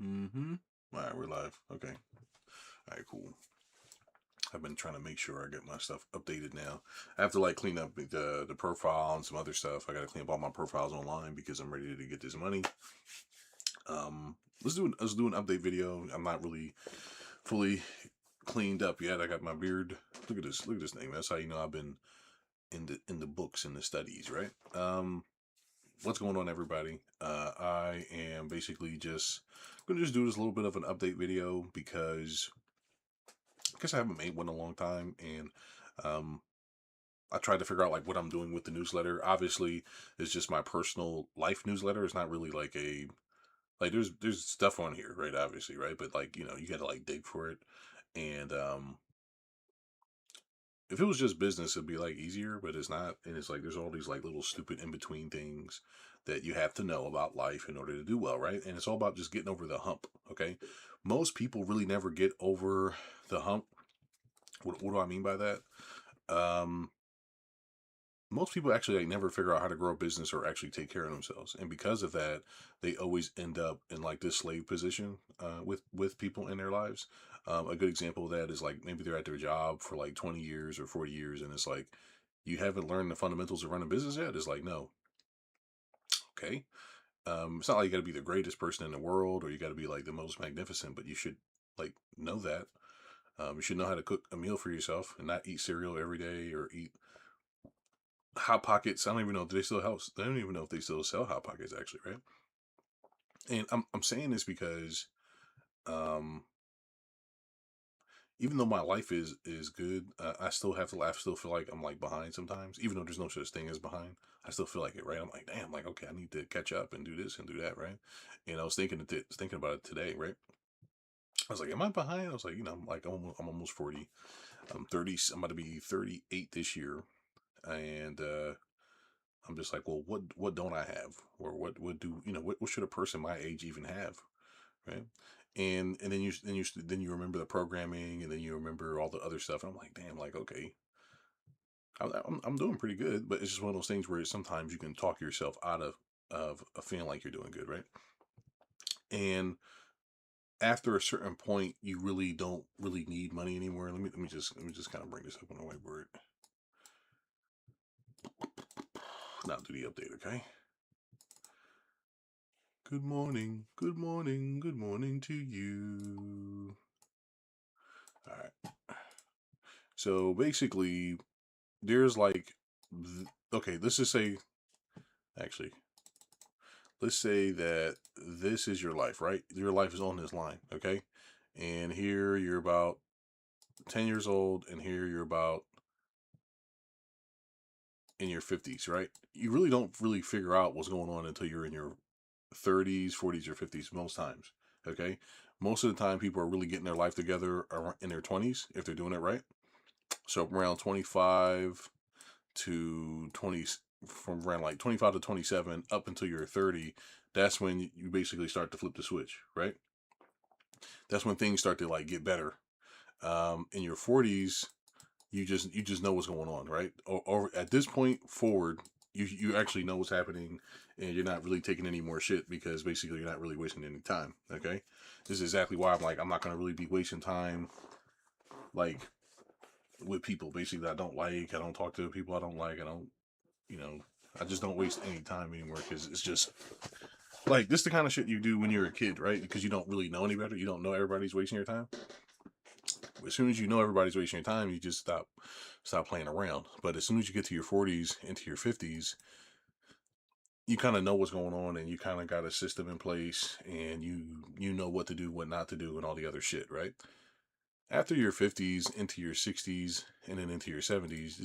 Mm-hmm. All right, we're live. Okay. All right, cool. I've been trying to make sure I get my stuff updated now. I have to like clean up the profile and some other stuff. I got to clean up all my profiles online because I'm ready to get this money. Um, let's do an update video. I'm not really fully cleaned up yet. I got my beard. Look at this. Look at this thing. That's how you know I've been in the books and the studies, right? What's going on, everybody? I am basically just gonna just do this little bit of an update video because I guess I haven't made one in a long time, and um, I tried to figure out like what I'm doing with the newsletter. Obviously, it's just my personal life newsletter. It's not really like a like there's stuff on here, right? Obviously, right? But like you got to like dig for it, and if it was just business, it'd be like easier, but it's not. And it's like there's all these like little stupid in between things that you have to know about life in order to do well, right? And it's all about just getting over the hump. Okay, most people really never get over the hump. What do I mean by that? Um, Most people actually like never figure out how to grow a business or actually take care of themselves, and because of that, they always end up in like this slave position with people in their lives. A good example of that is like maybe they're at their job for like 20 years or 40 years, and it's like you haven't learned the fundamentals of running a business yet. It's like no, okay. It's not like you got to be the greatest person in the world or you got to be like the most magnificent, but you should like know that. You should know how to cook a meal for yourself and not eat cereal every day or eat hot pockets. I don't even know if they still house. I don't even know if they still sell hot pockets actually, right? And I'm saying this because um even though my life is good, I still have to. I still feel like I'm like behind sometimes, even though there's no such thing as behind. I still feel like it, right? I'm like, damn, like okay, I need to catch up and do this and do that, right? And I was thinking about it today, right? I was like, am I behind? I was like, I'm almost 40. I'm 30. I'm about to be 38 this year, and I'm just like, well, what don't I have, or what do what should a person my age even have, right? And then you remember the programming, and then you remember all the other stuff, and I'm like, damn, like okay, I'm doing pretty good, but it's just one of those things where sometimes you can talk yourself out of a feeling like you're doing good, right? And after a certain point, you really don't really need money anymore. Let me just kind of bring this up on the whiteboard. Now do the update, okay? Good morning, good morning, good morning to you. All right. So basically, there's like, okay, let's just say, actually, let's say that this is your life, right? Your life is on this line, okay? And here you're about 10 years old, and here you're about in your 50s, right? You really don't really figure out what's going on until you're in your 30s, 40s, or 50s, most times, okay? Most of the time, people are really getting their life together in their 20s if they're doing it right. So around 25 to 20, from around like 25 to 27 up until you're 30, that's when you basically start to flip the switch, right? That's when things start to like get better. In your 40s, you just know what's going on, right? Or at this point forward, you actually know what's happening, and you're not really taking any more shit because basically you're not really wasting any time. Okay, this is exactly why I'm like I'm not gonna really be wasting time like with people basically that I don't like. I don't talk to people I don't like. I don't, you know, I just don't waste any time anymore because it's just like this the kind of shit you do when you're a kid, right? Because you don't really know any better. You don't know everybody's wasting your time. As soon as you know everybody's wasting your time, you just stop playing around. But as soon as you get to your 40s into your 50s, you kind of know what's going on, and you kind of got a system in place, and you know what to do, what not to do, and all the other shit, right? After your 50s into your 60s and then into your 70s,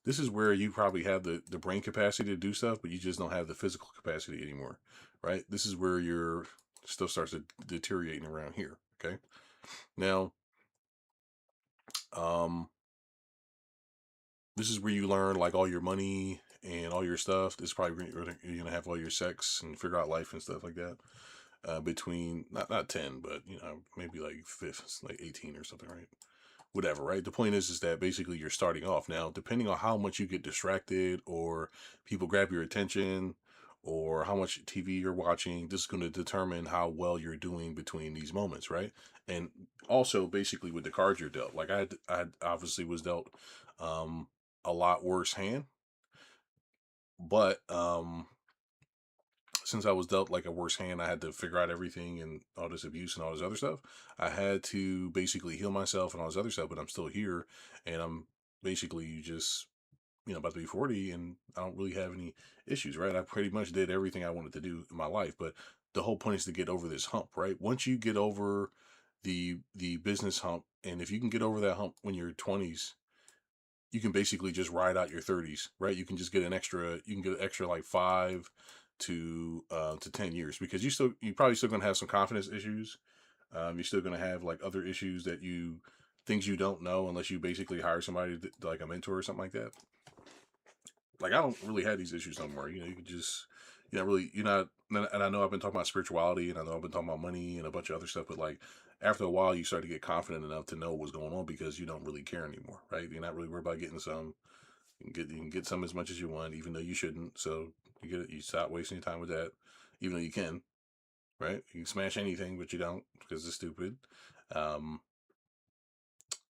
this is where you probably have the brain capacity to do stuff, but you just don't have the physical capacity anymore, right? This is where your stuff starts to deteriorating around here. Okay, now um this is where you learn like all your money and all your stuff. This is probably where you're gonna have all your sex and figure out life and stuff like that. Between not 10, but maybe like fifth, like 18 or something, right? Whatever, right? The point is that basically you're starting off now. Depending on how much you get distracted, or people grab your attention, or how much TV you're watching. This is going to determine how well you're doing between these moments, right? And also, basically, with the cards you're dealt, like I obviously was dealt um, a lot worse hand, but since I was dealt like a worse hand, I had to figure out everything and all this abuse and all this other stuff. I had to basically heal myself and all this other stuff, but I'm still here, and I'm basically just about to be 40, and I don't really have any issues, right? I pretty much did everything I wanted to do in my life, but the whole point is to get over this hump, right? Once you get over the business hump, and if you can get over that hump when you're 20s, you can basically just ride out your 30s, right? You can just get an extra, you can get an extra like 5 to 10 years, because you probably still gonna have some confidence issues. You're still gonna have like other issues that things you don't know unless you basically hire somebody like a mentor or something like that. Like, I don't really have these issues no more. You could just, you're not, and I know I've been talking about spirituality, and I know I've been talking about money and a bunch of other stuff, but like after a while, you start to get confident enough to know what's going on because you don't really care anymore, right? You're not really worried about getting some. You can get some as much as you want, even though you shouldn't. So you stop wasting your time with that, even though you can, right? You can smash anything, but you don't because it's stupid. Um,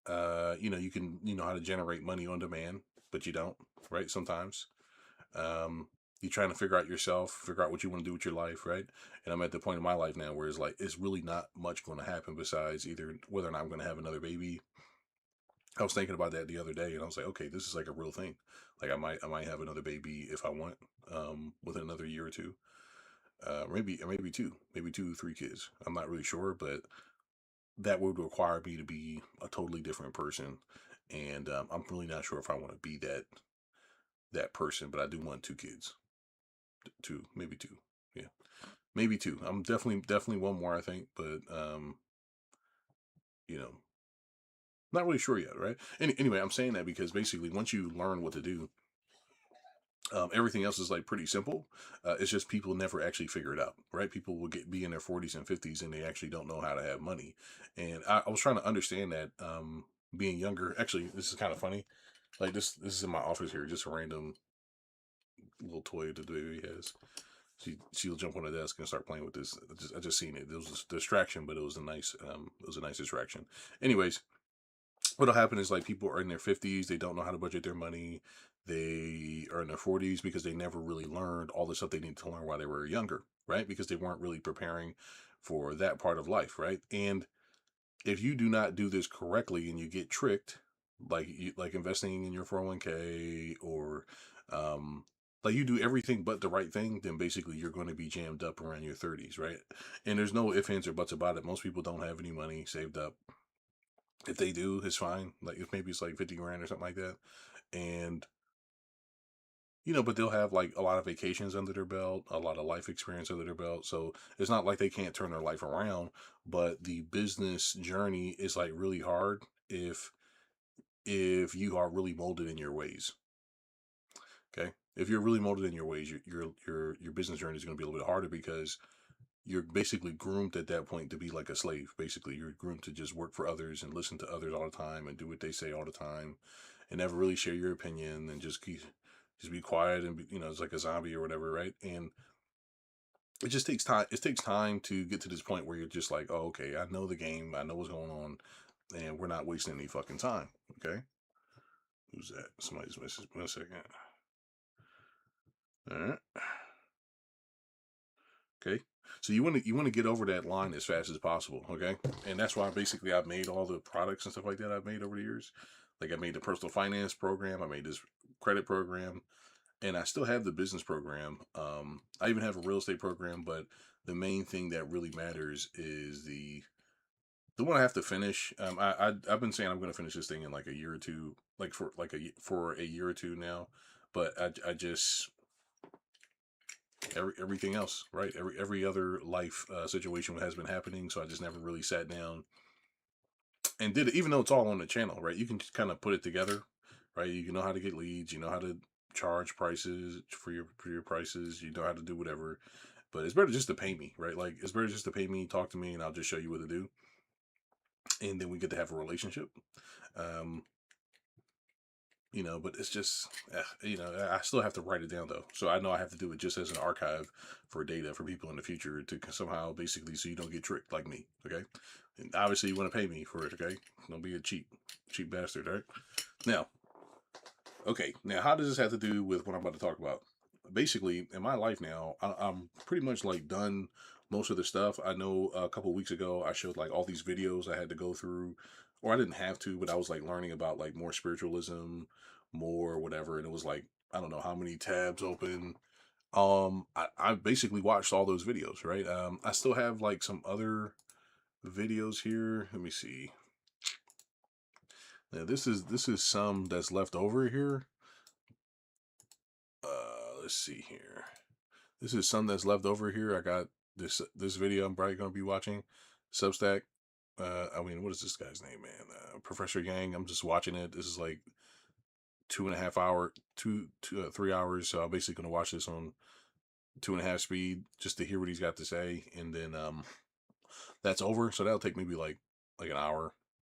you can you know how to generate money on demand, but you don't, right? Sometimes. Um, you're trying to figure out yourself, figure out what you want to do with your life, right? And I'm at the point in my life now where it's like it's really not much going to happen besides either whether or not I'm going to have another baby. I was thinking about that the other day, and I was like, okay, this is like a real thing. Like I might have another baby if I want, within another year or two, maybe two, 3 kids. I'm not really sure, but that would require me to be a totally different person, and I'm really not sure if I want to be that person. But I do want 2 kids, two, maybe two. Yeah. Maybe two. I'm definitely one more, I think, but you know, not really sure yet, right? Anyway, I'm saying that because basically, once you learn what to do, everything else is like pretty simple. It's just people never actually figure it out, right? People will be in their 40s and 50s and they actually don't know how to have money. And I was trying to understand that, being younger. Actually, this is kind of funny. Like this is in my office here, just a random little toy that the baby has. She'll jump on the desk and start playing with this. I just seen it. It was a distraction, but it was a nice distraction. Anyways, what'll happen is like people are in their 50s, they don't know how to budget their money. They are in their 40s because they never really learned all the stuff they needed to learn while they were younger, right? Because they weren't really preparing for that part of life, right? And if you do not do this correctly and you get tricked, like investing in your 401k, or like you do everything but the right thing, then basically you're going to be jammed up around your 30s, right? And there's no ifs, ands, or buts about it. Most people don't have any money saved up. If they do, it's fine. Like if maybe it's like 50 grand or something like that. And but they'll have like a lot of vacations under their belt, a lot of life experience under their belt. So it's not like they can't turn their life around, but the business journey is like really hard if you are really molded in your ways. Okay. If you're really molded in your ways, your business journey is going to be a little bit harder because you're basically groomed at that point to be like a slave. Basically, you're groomed to just work for others and listen to others all the time and do what they say all the time, and never really share your opinion and just be quiet and it's like a zombie or whatever, right? And it just takes time. It takes time to get to this point where you're just like, oh, okay, I know the game, I know what's going on, and we're not wasting any fucking time. Okay, who's that? Somebody's message. 1 second. All right. Okay. So you want to get over that line as fast as possible. Okay. And that's why basically I've made all the products and stuff like that I've made over the years. Like I made the personal finance program, I made this credit program, and I still have the business program. I even have a real estate program, but the main thing that really matters is the one I have to finish. I've been saying I'm going to finish this thing in like a year or two, like for a year or two now, but I just everything else, right? Every other life situation has been happening, so I just never really sat down and did it. Even though it's all on the channel, right? You can just kind of put it together, right? You know how to get leads, you know how to charge prices for your prices, you know how to do whatever. But it's better just to pay me, right? Like it's better just to pay me, talk to me, and I'll just show you what to do, and then we get to have a relationship. Um, But it's just, I still have to write it down though. So I know I have to do it just as an archive for data for people in the future to somehow basically so you don't get tricked like me. Okay. And obviously you want to pay me for it. Okay. Don't be a cheap bastard. Right. Now, okay. Now, how does this have to do with what I'm about to talk about? Basically, in my life now, I'm pretty much like done most of the stuff. I know a couple weeks ago, I showed like all these videos I had to go through, or I didn't have to, but I was like learning about like more spiritualism, more whatever. And it was like, I don't know how many tabs open. I basically watched all those videos, right? I still have like some other videos here. Let me see. Now, this is some that's left over here. Let's see here. This is some that's left over here. I got this video I'm probably gonna be watching. Substack. I mean, what is this guy's name, man? Professor Yang. I'm just watching it. This is like 2.5 hour, 3 hours. So I'm basically gonna watch this on 2.5 speed just to hear what he's got to say, and then that's over. So that'll take maybe like an hour,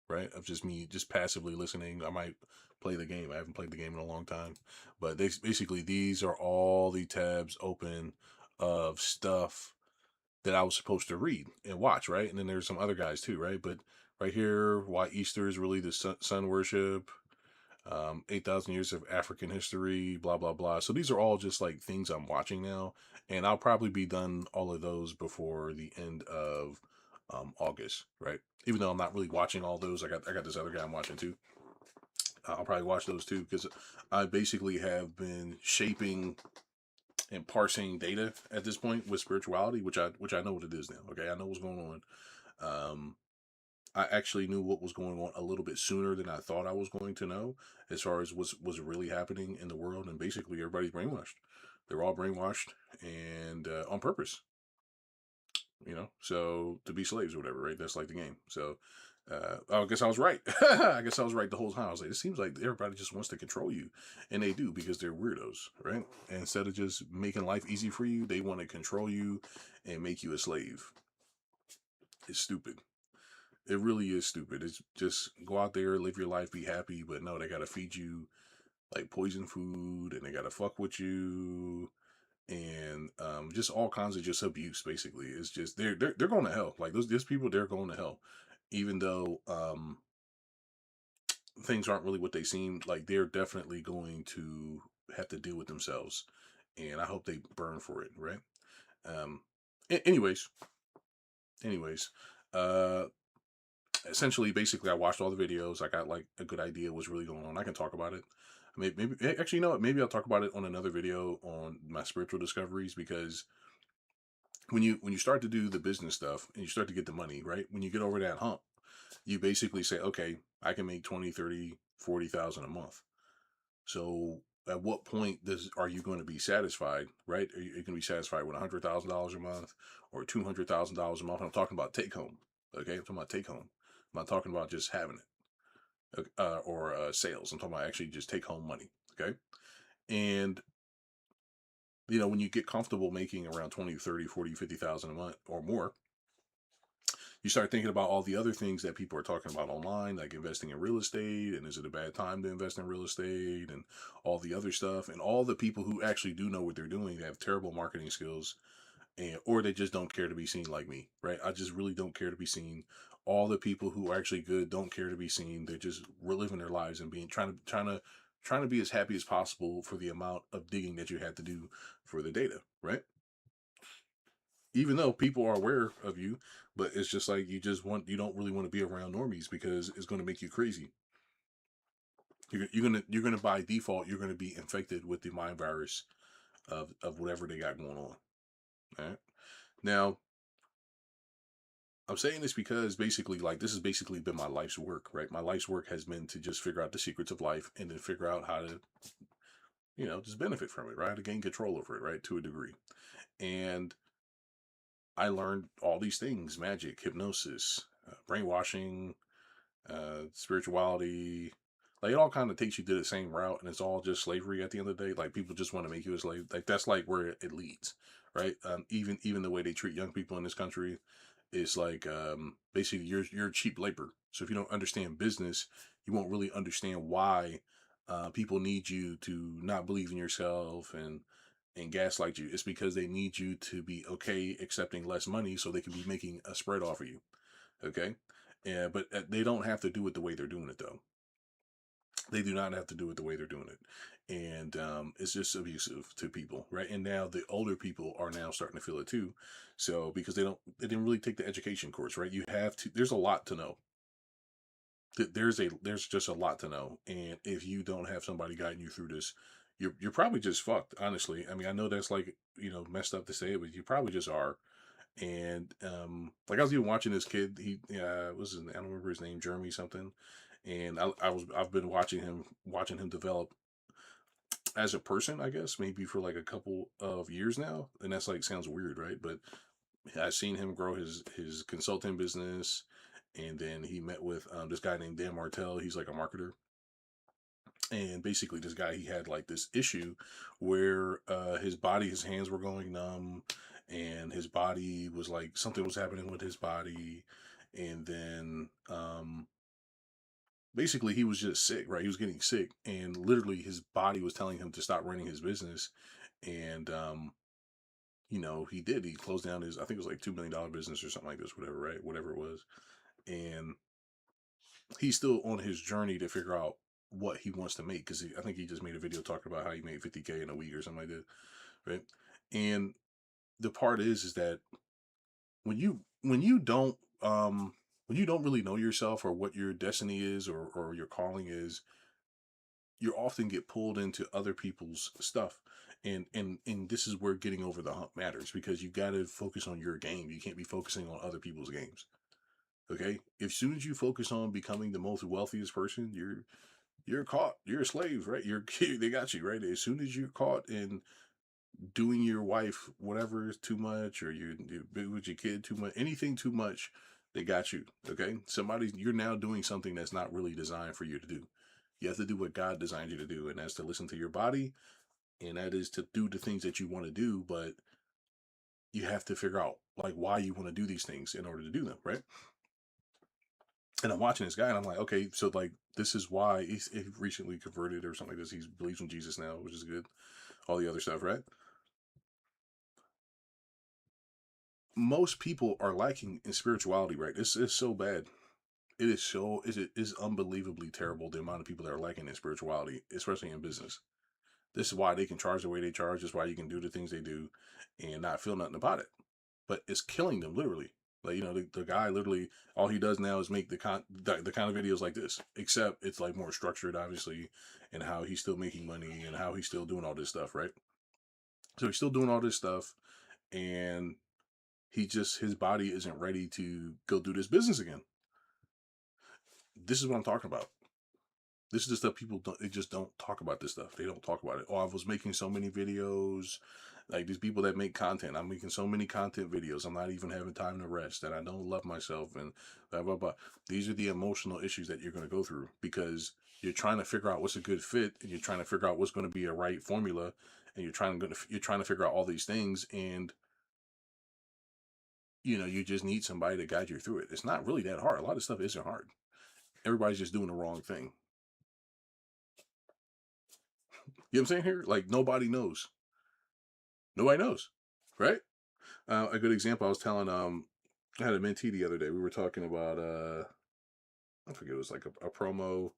right? Of just me just passively listening. I might play the game. I haven't played the game in a long time, but basically these are all the tabs open of stuff that I was supposed to read and watch, right? And then there's some other guys too, right? But right here, why Easter is really the sun worship, 8,000 years of African history, blah, blah, blah. So these are all just like things I'm watching now. And I'll probably be done all of those before the end of August, right? Even though I'm not really watching all those, I got this other guy I'm watching too. I'll probably watch those too because I basically have been shaping and parsing data at this point with spirituality, which I know what it is now. Okay, I know what's going on. I actually knew what was going on a little bit sooner than I thought I was going to know, as far as was really happening in the world. And basically, everybody's brainwashed. They're all brainwashed, and on purpose. So to be slaves or whatever, right? That's like the game. So I guess I was right. I guess I was right the whole time. I was like, it seems like everybody just wants to control you, and they do because they're weirdos, right? And instead of just making life easy for you, they want to control you and make you a slave. It's stupid. It really is stupid. It's just go out there, live your life, be happy. But no, they gotta feed you like poison food, and they gotta fuck with you, and just all kinds of just abuse. Basically, it's just they're going to hell. Like those people, they're going to hell, even though things aren't really what they seem. Like they're definitely going to have to deal with themselves, and I hope they burn for it. Right. Um. Anyways, anyways, uh, essentially, basically, I watched all the videos. I got like a good idea what's really going on. I can talk about it. Maybe actually, you know what? Maybe I'll talk about it on another video on my spiritual discoveries, because when you start to do the business stuff and you start to get the money, right? When you get over that hump, you basically say, okay, I can make 20, 30, 40,000 a month. So at what point are you going to be satisfied, right? Are you going to be satisfied with $100,000 a month or $200,000 a month? I'm talking about take home. Okay, I'm talking about take home. I'm not talking about just having it, or sales. I'm talking about actually just take home money. Okay, and when you get comfortable making around 20, 30, 40, 50,000 a month or more, you start thinking about all the other things that people are talking about online, like investing in real estate, and is it a bad time to invest in real estate, and all the other stuff, and all the people who actually do know what they're doing have terrible marketing skills, and or they just don't care to be seen like me, right? I just really don't care to be seen. All the people who are actually good don't care to be seen. They're just living their lives and being trying to be as happy as possible for the amount of digging that you had to do for the data, right? Even though people are aware of you, but it's just like you don't really want to be around normies because it's going to make you crazy. You're gonna by default you're gonna be infected with the mind virus of whatever they got going on. All right. Now, I'm saying this because basically, like, this has basically been my life's work, right? My life's work has been to just figure out the secrets of life and then figure out how to, just benefit from it, right? To gain control over it, right? To a degree. And I learned all these things: magic, hypnosis, brainwashing, spirituality. Like, it all kind of takes you to the same route, and it's all just slavery at the end of the day. Like, people just want to make you a slave. Like, that's like where it leads, right? Even the way they treat young people in this country is like, basically you're cheap labor. So if you don't understand business, you won't really understand why people need you to not believe in yourself and gaslight you. It's because they need you to be okay accepting less money so they can be making a spread off of you. Okay. Yeah, but they don't have to do it the way they're doing it though. They do not have to do it the way they're doing it, and it's just abusive to people, right? And now the older people are now starting to feel it too, so because they didn't really take the education course, right? You have to. There's a lot to know. There's just a lot to know, and if you don't have somebody guiding you through this, you're probably just fucked. Honestly, I mean, I know that's like messed up to say, but you probably just are. And like I was even watching this kid. He was his, I don't remember his name, Jeremy something. And I've been watching him develop as a person, I guess, maybe for like a couple of years now. And that's like sounds weird, right? But I've seen him grow his consulting business, and then he met with this guy named Dan Martell. He's like a marketer, and basically this guy, he had like this issue where his hands were going numb, and his body was like something was happening with his body, and then basically he was just sick, right? He was getting sick, and literally his body was telling him to stop running his business, and he did. He closed down his, I think it was like $2 million business or something like this, whatever, right? Whatever it was, and he's still on his journey to figure out what he wants to make because I think he just made a video talking about how he made 50K in a week or something like that, right? And the part is that when you don't when you don't really know yourself or what your destiny is or your calling is, you often get pulled into other people's stuff. And this is where getting over the hump matters, because you got to focus on your game. You can't be focusing on other people's games. Okay, as soon as you focus on becoming the most wealthiest person, you're caught. You're a slave, right? You're they got you, right? As soon as you're caught in doing your wife whatever is too much, or you been with your kid too much, anything too much, they got you. Okay, you're now doing something that's not really designed for you to do. You have to do what God designed you to do, and that's to listen to your body, and that is to do the things that you want to do. But you have to figure out like why you want to do these things in order to do them, right? And I'm watching this guy, and I'm like, okay, so like this is why he recently converted or something like this. He believes in Jesus now, which is good. All the other stuff, right? Most people are lacking in spirituality, right? It's so bad. It is unbelievably terrible the amount of people that are lacking in spirituality, especially in business. This is why they can charge the way they charge. This is why you can do the things they do and not feel nothing about it. But it's killing them literally. Like the guy literally, all he does now is make the kind of videos like this, except it's like more structured, obviously, and how he's still making money and how he's still doing all this stuff, right? So he's still doing all this stuff, and his body isn't ready to go do this business again. This is what I'm talking about. This is the stuff people don't. They just don't talk about this stuff. They don't talk about it. Oh, I was making so many videos. Like these people that make content, I'm making so many content videos. I'm not even having time to rest, and I don't love myself, and blah blah blah. These are the emotional issues that you're going to go through because you're trying to figure out what's a good fit, and you're trying to figure out what's going to be a right formula, and you're trying to figure out all these things, and you just need somebody to guide you through it. It's not really that hard. A lot of stuff isn't hard. Everybody's just doing the wrong thing. You know what I'm saying here? Like nobody knows. Nobody knows, right? A good example. I was telling I had a mentee the other day. We were talking about I forget, it was like a promo,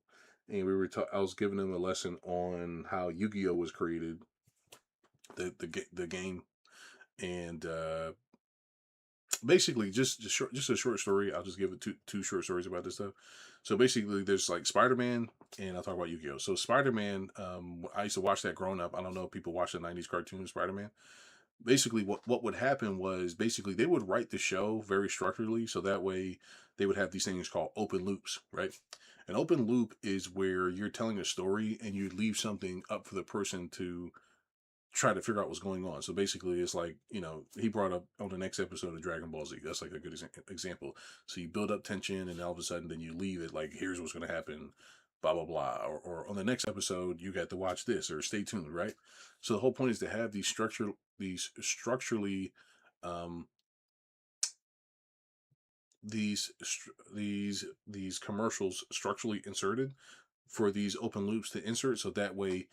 and I was giving them a lesson on how Yu-Gi-Oh was created, the game, and basically just a short story. I'll just give it two short stories about this stuff. So basically, there's like Spider-Man, and I'll talk about Yu-Gi-Oh. So Spider-Man, I used to watch that growing up. I don't know if people watch the '90s cartoon Spider-Man. Basically, what would happen was basically they would write the show very structurally, so that way they would have these things called open loops, right? An open loop is where you're telling a story and you leave something up for the person to try to figure out what's going on. So basically, it's like, he brought up on the next episode of Dragon Ball Z. That's like a good example. So you build up tension, and all of a sudden, then you leave it like, here's what's going to happen, blah, blah, blah. Or on the next episode, you got to watch this or stay tuned, right? So the whole point is to have these structurally, um, these commercials structurally inserted for these open loops to insert, so that way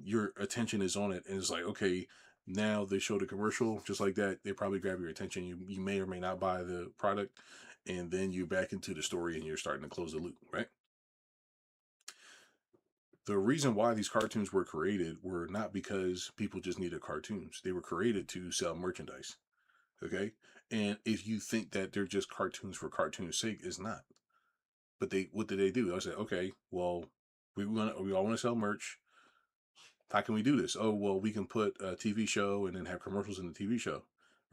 your attention is on it, and it's like, okay, now they show the commercial just like that, they probably grab your attention, you may or may not buy the product, and then you're back into the story and you're starting to close the loop, right? The reason why these cartoons were created were not because people just needed cartoons. They were created to sell merchandise. Okay. And if you think that they're just cartoons for cartoon's sake, it's not. But what did they do? I said, okay, well, we all want to sell merch. How can we do this? Oh, well, we can put a TV show and then have commercials in the TV show,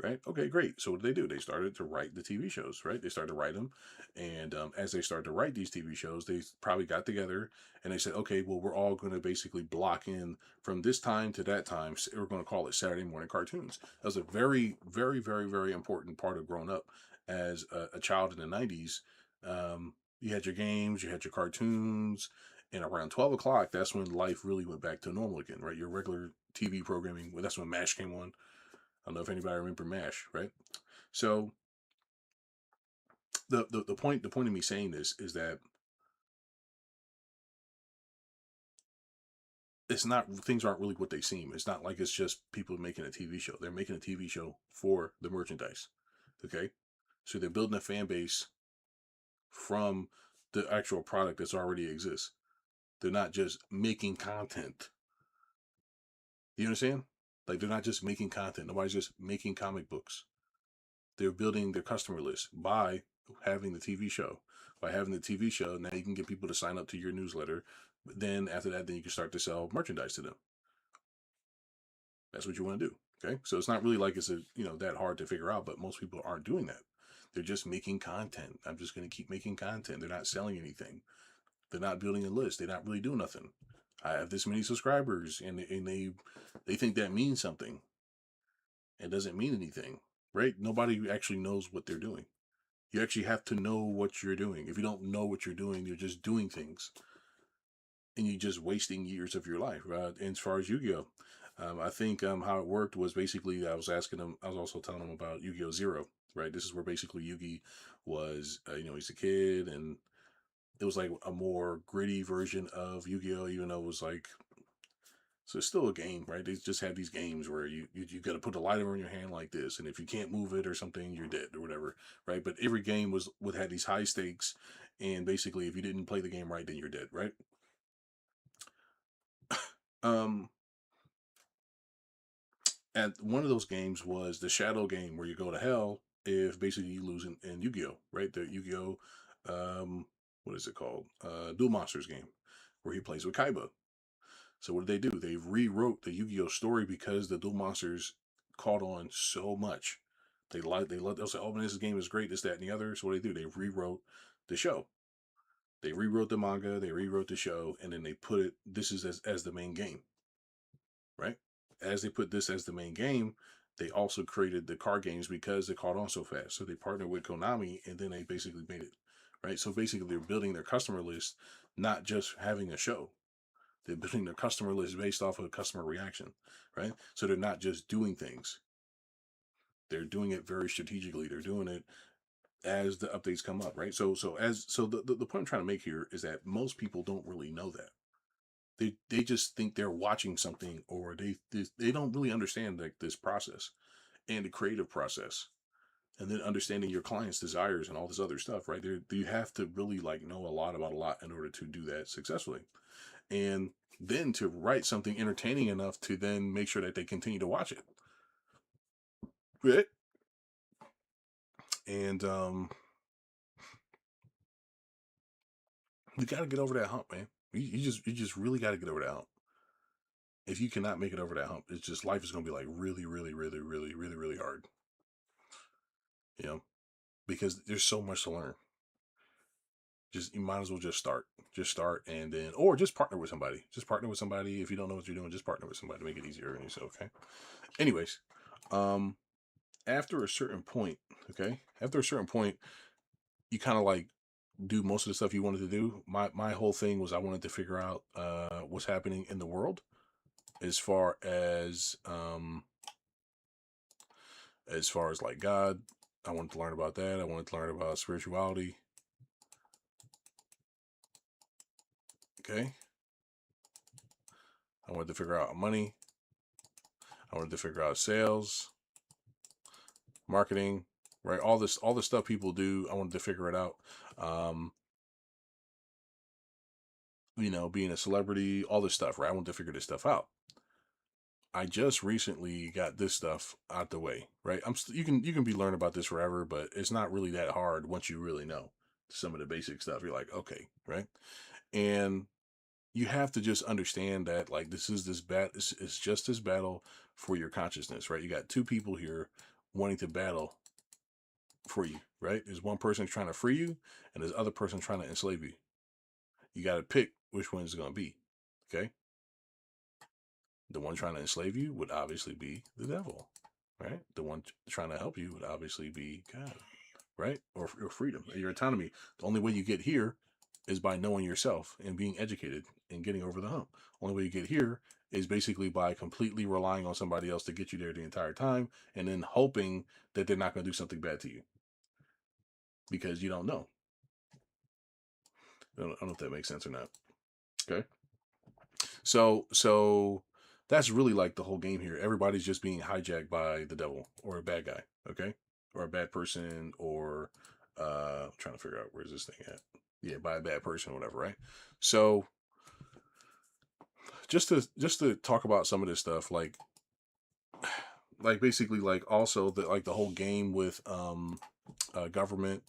right? Okay, great. So what did they do? They started to write the TV shows, right? They started to write them. And as they started to write these TV shows, they probably got together and they said, okay, well, we're all going to basically block in from this time to that time. So we're going to call it Saturday morning cartoons. That was a very, very, very, very important part of growing up as a child in the 90s. You had your games, you had your cartoons, and around 12 o'clock, that's when life really went back to normal again, right? Your regular TV programming, well, that's when MASH came on. I don't know if anybody remember MASH, right? So the point of me saying this is that it's not, things aren't really what they seem. It's not like it's just people making a TV show. They're making a TV show for the merchandise. Okay. So they're building a fan base from the actual product that's already exists. They're not just making content. You understand? Like, they're not just making content. Nobody's just making comic books. They're building their customer list by having the TV show. By having the TV show, now you can get people to sign up to your newsletter. But then after that, then you can start to sell merchandise to them. That's what you want to do. Okay. So it's not really like it's that hard to figure out, but most people aren't doing that. They're just making content. I'm just going to keep making content. They're not selling anything. They're not building a list. They're not really doing nothing. I have this many subscribers, and they think that means something. It doesn't mean anything, right? Nobody actually knows what they're doing. You actually have to know what you're doing. If you don't know what you're doing, you're just doing things, and you're just wasting years of your life. And as far as Yu-Gi-Oh, I think how it worked was basically I was asking him. I was also telling him about Yu-Gi-Oh Zero. Right, this is where basically Yugi was. He's a kid, and it was like a more gritty version of Yu-Gi-Oh. Even though it was like, so it's still a game, right? They just have these games where you got to put a lighter in your hand like this, and if you can't move it or something, you're dead or whatever, right? But every game would have these high stakes, and basically, if you didn't play the game right, then you're dead, right? Um, and one of those games was the Shadow game, where you go to hell if basically you lose in Yu-Gi-Oh, right? The Yu-Gi-Oh, what is it called? Duel Monsters game, where he plays with Kaiba. So what did they do? They rewrote the Yu-Gi-Oh story because the Duel Monsters caught on so much. They'll say, oh man, this game is great, this, that, and the other. So what they do? They rewrote the show. They rewrote the manga, they rewrote the show, and then they put it, this is as the main game, right? As they put this as the main game, they also created the card games because they caught on so fast. So they partnered with Konami, and then they basically made it, right? So basically they're building their customer list, not just having a show. They're building their customer list based off of customer reaction, right? So they're not just doing things. They're doing it very strategically. They're doing it as the updates come up, right? The point I'm trying to make here is that most people don't really know that. They just think they're watching something, or they don't really understand like this process and the creative process, and then understanding your client's desires and all this other stuff, right? There you have to really like know a lot about a lot in order to do that successfully, and then to write something entertaining enough to then make sure that they continue to watch it, right? And you got to get over that hump, man. You just really got to get over that hump. If you cannot make it over that hump, it's just, life is going to be like really, really, really, really, really, really hard, you know, because there's so much to learn. Just, you might as well just start, and then, or just partner with somebody. Just partner with somebody. If you don't know what you're doing, just partner with somebody to make it easier. And so, okay. Anyways, um, after a certain point, okay, after a certain point, you kind of like do most of the stuff you wanted to do. My whole thing was I wanted to figure out what's happening in the world as far as like God. I wanted to learn about that. I wanted to learn about spirituality. Okay. I wanted to figure out money. I wanted to figure out sales, marketing, right? All the stuff people do. I wanted to figure it out. Um, being a celebrity, all this stuff, right? I wanted to figure this stuff out. I just recently got this stuff out the way, right? You can be learning about this forever, but it's not really that hard once you really know some of the basic stuff. You're like, okay, right? And you have to just understand that like it's just this battle for your consciousness, right? You got two people here wanting to battle for you, right? There's one person trying to free you, and there's other person trying to enslave you. You got to pick which one it's going to be. Okay, the one trying to enslave you would obviously be the devil, right? The one trying to help you would obviously be God, right? Or freedom, or your autonomy. The only way you get here is by knowing yourself and being educated and getting over the hump. Only way you get here is basically by completely relying on somebody else to get you there the entire time, and then hoping that they're not going to do something bad to you because you don't know. I don't know if that makes sense or not. Okay. So that's really like the whole game here. Everybody's just being hijacked by the devil or a bad guy, okay? Or a bad person, or I'm trying to figure out where's this thing at. Yeah, by a bad person or whatever, right? So just to talk about some of this stuff, like basically like also the whole game with government,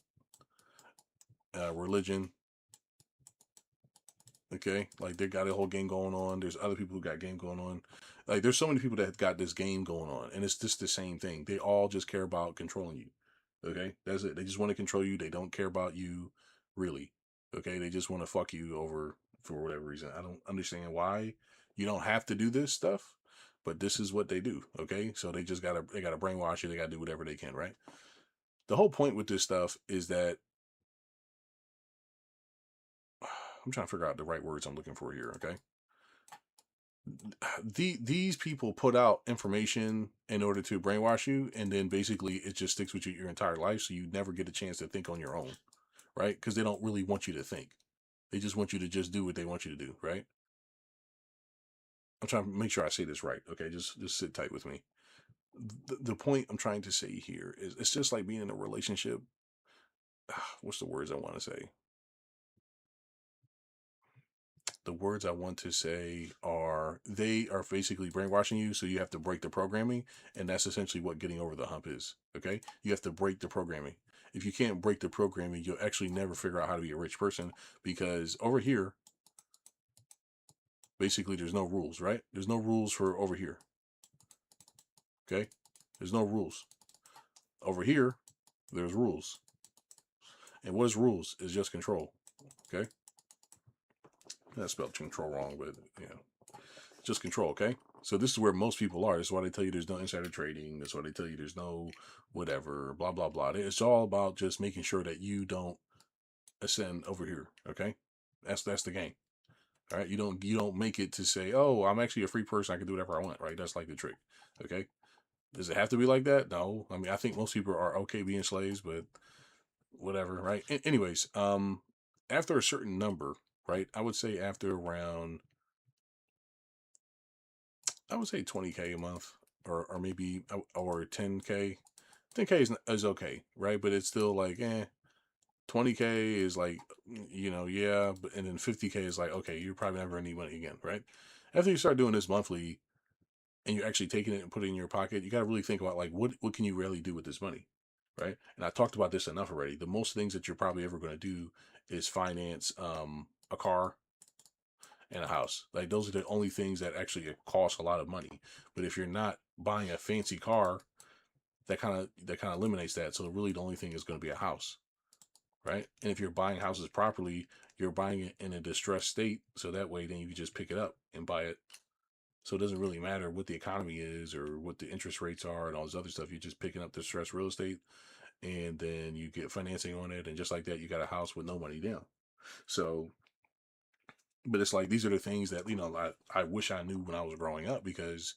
religion. Okay, like they got a whole game going on. There's other people who got game going on. Like there's so many people that got this game going on, and it's just the same thing. They all just care about controlling you. Okay, that's it. They just want to control you. They don't care about you, really. Okay, they just want to fuck you over for whatever reason. I don't understand why. You don't have to do this stuff, but this is what they do. Okay, so they gotta brainwash you. They gotta do whatever they can. Right. The whole point with this stuff is that I'm trying to figure out the right words I'm looking for here. Okay, these people put out information in order to brainwash you, and then basically it just sticks with you your entire life, so you never get a chance to think on your own, right? Because they don't really want you to think. They just want you to just do what they want you to do, right? I'm trying to make sure I say this right. Okay, just sit tight with me. The point I'm trying to say here is it's just like being in a relationship. What's the words I want to say? The words I want to say are they are basically brainwashing you, so you have to break the programming, and that's essentially what getting over the hump is. Okay, you have to break the programming. If you can't break the programming, you'll actually never figure out how to be a rich person, because over here, basically, there's no rules, right? There's no rules for over here. Okay, there's no rules over here. There's rules, and what is rules is just control. Okay, I spelled control wrong, but just control. Okay, so this is where most people are. This is why they tell you there's no insider trading. That's why they tell you there's no whatever, blah blah blah. It's all about just making sure that you don't ascend over here. Okay, that's the game. All right, you don't make it to say, oh, I'm actually a free person. I can do whatever I want. Right, that's like the trick. Okay, does it have to be like that? No. I mean, I think most people are okay being slaves, but whatever. Right. Anyways, after a certain number, right, I would say after around, I would say 20K a month, or maybe or 10K. 10K is okay, right? But it's still like 20K is like, yeah, but and then 50K is like, okay, you're probably never gonna need money again, right? After you start doing this monthly and you're actually taking it and putting it in your pocket, you got to really think about like what can you really do with this money, right? And I talked about this enough already. The most things that you're probably ever going to do is finance a car and a house. Like those are the only things that actually cost a lot of money. But if you're not buying a fancy car, that kind of eliminates that. So really, the only thing is going to be a house, right? And if you're buying houses properly, you're buying it in a distressed state, so that way then you can just pick it up and buy it. So it doesn't really matter what the economy is or what the interest rates are and all this other stuff. You're just picking up distressed real estate, and then you get financing on it, and just like that, you got a house with no money down. So, but it's like these are the things that I wish I knew when I was growing up, because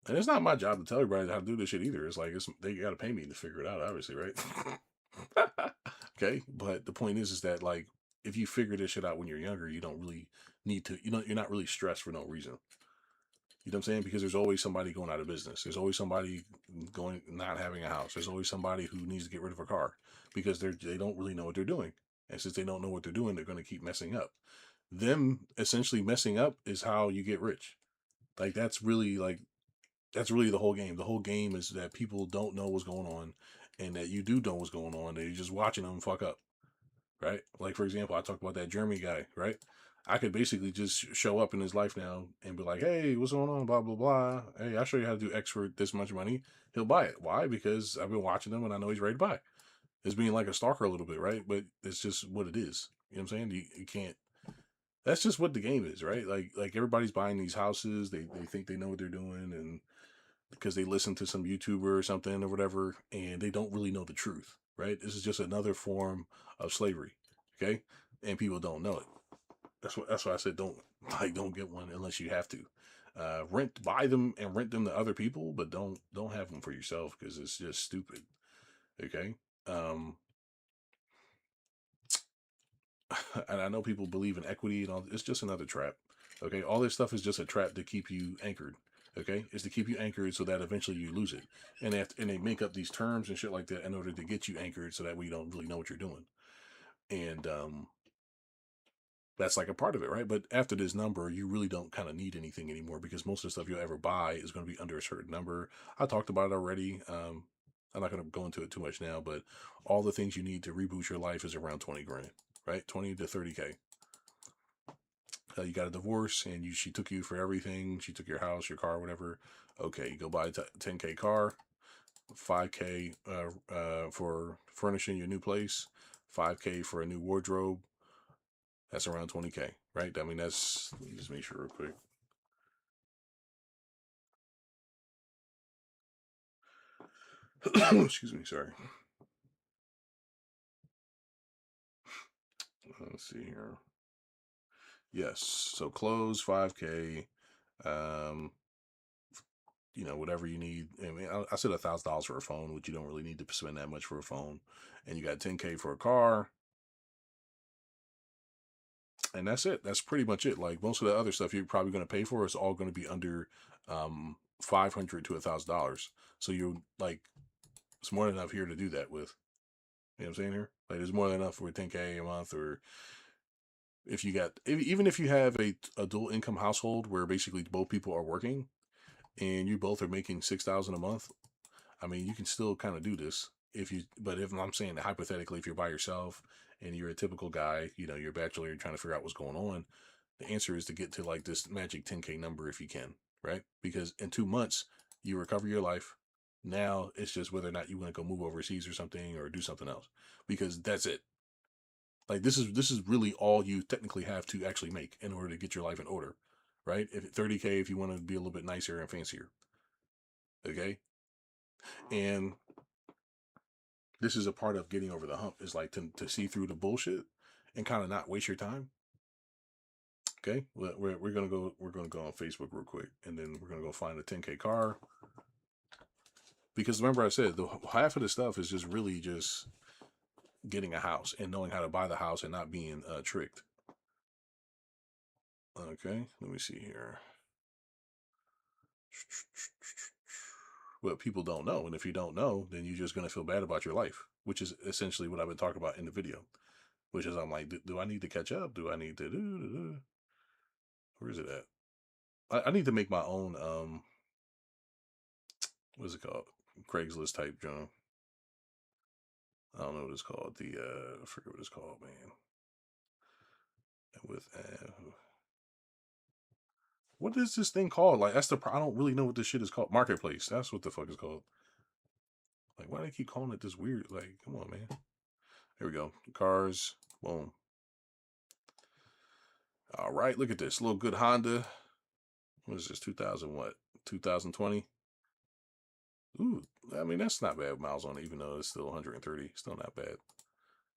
and it's not my job to tell everybody how to do this shit either. It's like they got to pay me to figure it out, obviously, right? Okay, but the point is that like if you figure this shit out when you're younger, you don't really need to, you're not really stressed for no reason. You know what I'm saying? Because there's always somebody going out of business. There's always somebody going, not having a house. There's always somebody who needs to get rid of a car because they don't really know what they're doing. And since they don't know what they're doing, they're going to keep messing up. Them essentially messing up is how you get rich. Like that's really the whole game. The whole game is that people don't know what's going on, and that you do know what's going on. They're just watching them fuck up, right? Like for example, I talked about that Jeremy guy, right? I could basically just show up in his life now and be like, "Hey, what's going on? Blah blah blah. Hey, I'll show you how to do X for this much money." He'll buy it. Why? Because I've been watching him and I know he's ready to buy. It's being like a stalker a little bit, right? But it's just what it is. You know what I'm saying? You can't. That's just what the game is, right? Like everybody's buying these houses. They think they know what they're doing, and because they listen to some YouTuber or something or whatever, and they don't really know the truth, right? This is just another form of slavery, okay? And people don't know it. That's why I said don't get one unless you have to. Buy them and rent them to other people, but don't have them for yourself because it's just stupid. Okay. Um, and I know people believe in equity and all. It's just another trap. Okay, all this stuff is just a trap to keep you anchored. Okay, is to keep you anchored so that eventually you lose it, and they make up these terms and shit like that in order to get you anchored so that we don't really know what you're doing, and that's like a part of it, right? But after this number, you really don't kind of need anything anymore because most of the stuff you'll ever buy is going to be under a certain number. I talked about it already. I'm not going to go into it too much now, but all the things you need to reboot your life is around 20 grand, right? 20 to 30K. You got a divorce and she took you for everything. She took your house, your car, whatever. Okay, you go buy a 10K car, 5K for furnishing your new place, 5K for a new wardrobe. That's around 20K, right? I mean, let me just make sure real quick. Excuse me, sorry. Let's see here. Yes, so clothes, 5K. Um, whatever you need. I mean, I said $1,000 for a phone, which you don't really need to spend that much for a phone. And you got 10K for a car, and that's it. That's pretty much it. Like most of the other stuff you're probably going to pay for is all going to be under 500 to $1,000. So you're like, it's more than enough here to do that with. You know what I'm saying here? Like there's more than enough for 10K a month, or if you got, even if you have a dual income household where basically both people are working and you both are making 6,000 a month. I mean, you can still kind of do this but if I'm saying that hypothetically, if you're by yourself and you're a typical guy, you're a bachelor, you're trying to figure out what's going on, the answer is to get to like this magic 10K number if you can, right? Because in 2 months, you recover your life. Now it's just whether or not you want to go move overseas or something or do something else, because that's it. Like this is really all you technically have to actually make in order to get your life in order, right? If 30K if you want to be a little bit nicer and fancier, okay? And this is a part of getting over the hump, is like to see through the bullshit and kind of not waste your time. Okay, we're gonna go on Facebook real quick, and then we're gonna go find a 10K car, because remember I said the half of the stuff is just really just getting a house and knowing how to buy the house and not being tricked. Okay, let me see here. What people don't know, and if you don't know, then you're just gonna feel bad about your life, which is essentially what I've been talking about in the video. Which is, I'm like, do I need to catch up? Do I need to do? Where is it at? I need to make my own what is it called? Craigslist type job. I don't know what it's called. I forget what it's called, man. With what is this thing called? Like I don't really know what this shit is called. Marketplace. That's what the fuck it's called. Like why do they keep calling it this weird? Like come on, man. Here we go. Cars. Boom. All right. Look at this little good Honda. What is this? 2000 what? 2020. Ooh, I mean that's not bad miles on it, even though it's still 130. Still not bad.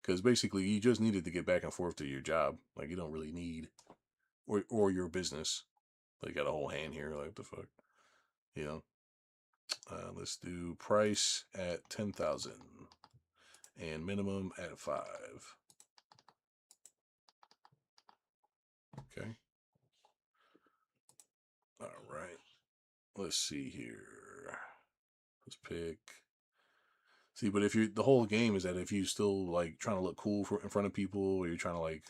Because basically you just needed to get back and forth to your job. Like you don't really need, or your business. Like got a whole hand here. Like what the fuck, you know? Let's do price at 10,000 and minimum at 5. Okay. All right. Let's see here. Let's pick. See, but if you, the whole game is that if you still like trying to look cool in front of people, or you're trying to like,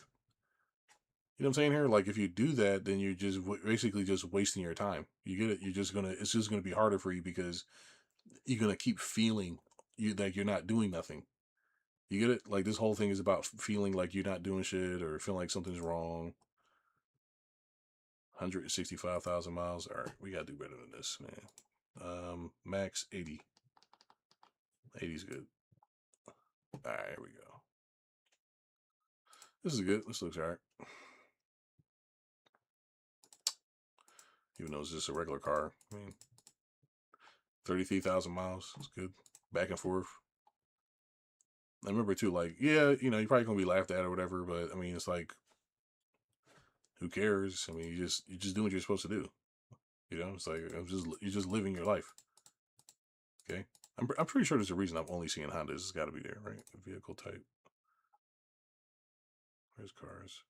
you know what I'm saying here? Like if you do that, then you're just basically just wasting your time. You get it? You're just gonna, it's just gonna be harder for you because you're gonna keep feeling you like you're not doing nothing. You get it? Like this whole thing is about feeling like you're not doing shit or feeling like something's wrong. 165,000 miles. All right, we gotta do better than this, man. Max 80. 80 is good. All right, here we go. This is good. This looks all right. Even though it's just a regular car. I mean, 33,000 miles. It's good. Back and forth. I remember too, like, yeah, you know, you're probably gonna be laughed at or whatever, but I mean, it's like, who cares? I mean, you just do what you're supposed to do. You know, it's like you're just living your life. Okay, I'm pretty sure there's a reason I'm only seeing Hondas. It's got to be there, right? Vehicle type. Where's cars?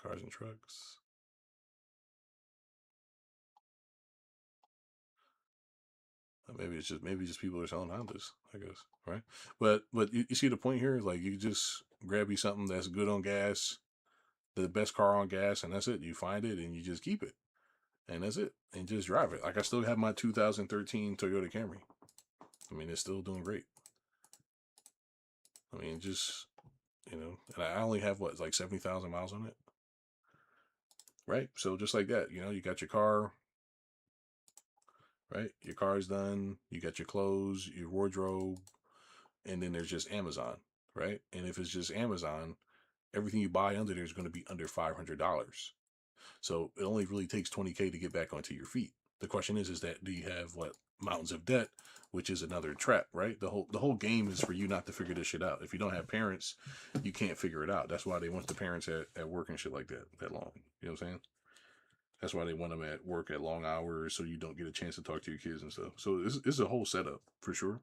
Cars and trucks. Maybe just people are selling Hondas, I guess, right? But you see the point here is like you just grab you something that's good on gas, the best car on gas, and that's it. You find it and you just keep it, and that's it, and just drive it. Like I still have my 2013 Toyota Camry. I mean, it's still doing great. I mean, just you know, and I only have what like 70,000 miles on it, right? So just like that, you know, you got your car, right? Your car's done. You got your clothes, your wardrobe, and then there's just Amazon, right? And if it's just Amazon, everything you buy under there is going to be under $500. So it only really takes 20K to get back onto your feet. The question is that do you have what mountains of debt, which is another trap, right? The whole game is for you not to figure this shit out. If you don't have parents, you can't figure it out. That's why they want the parents at work and shit like that long. You know what I'm saying? That's why they want them at work at long hours so you don't get a chance to talk to your kids and stuff. So this is a whole setup for sure.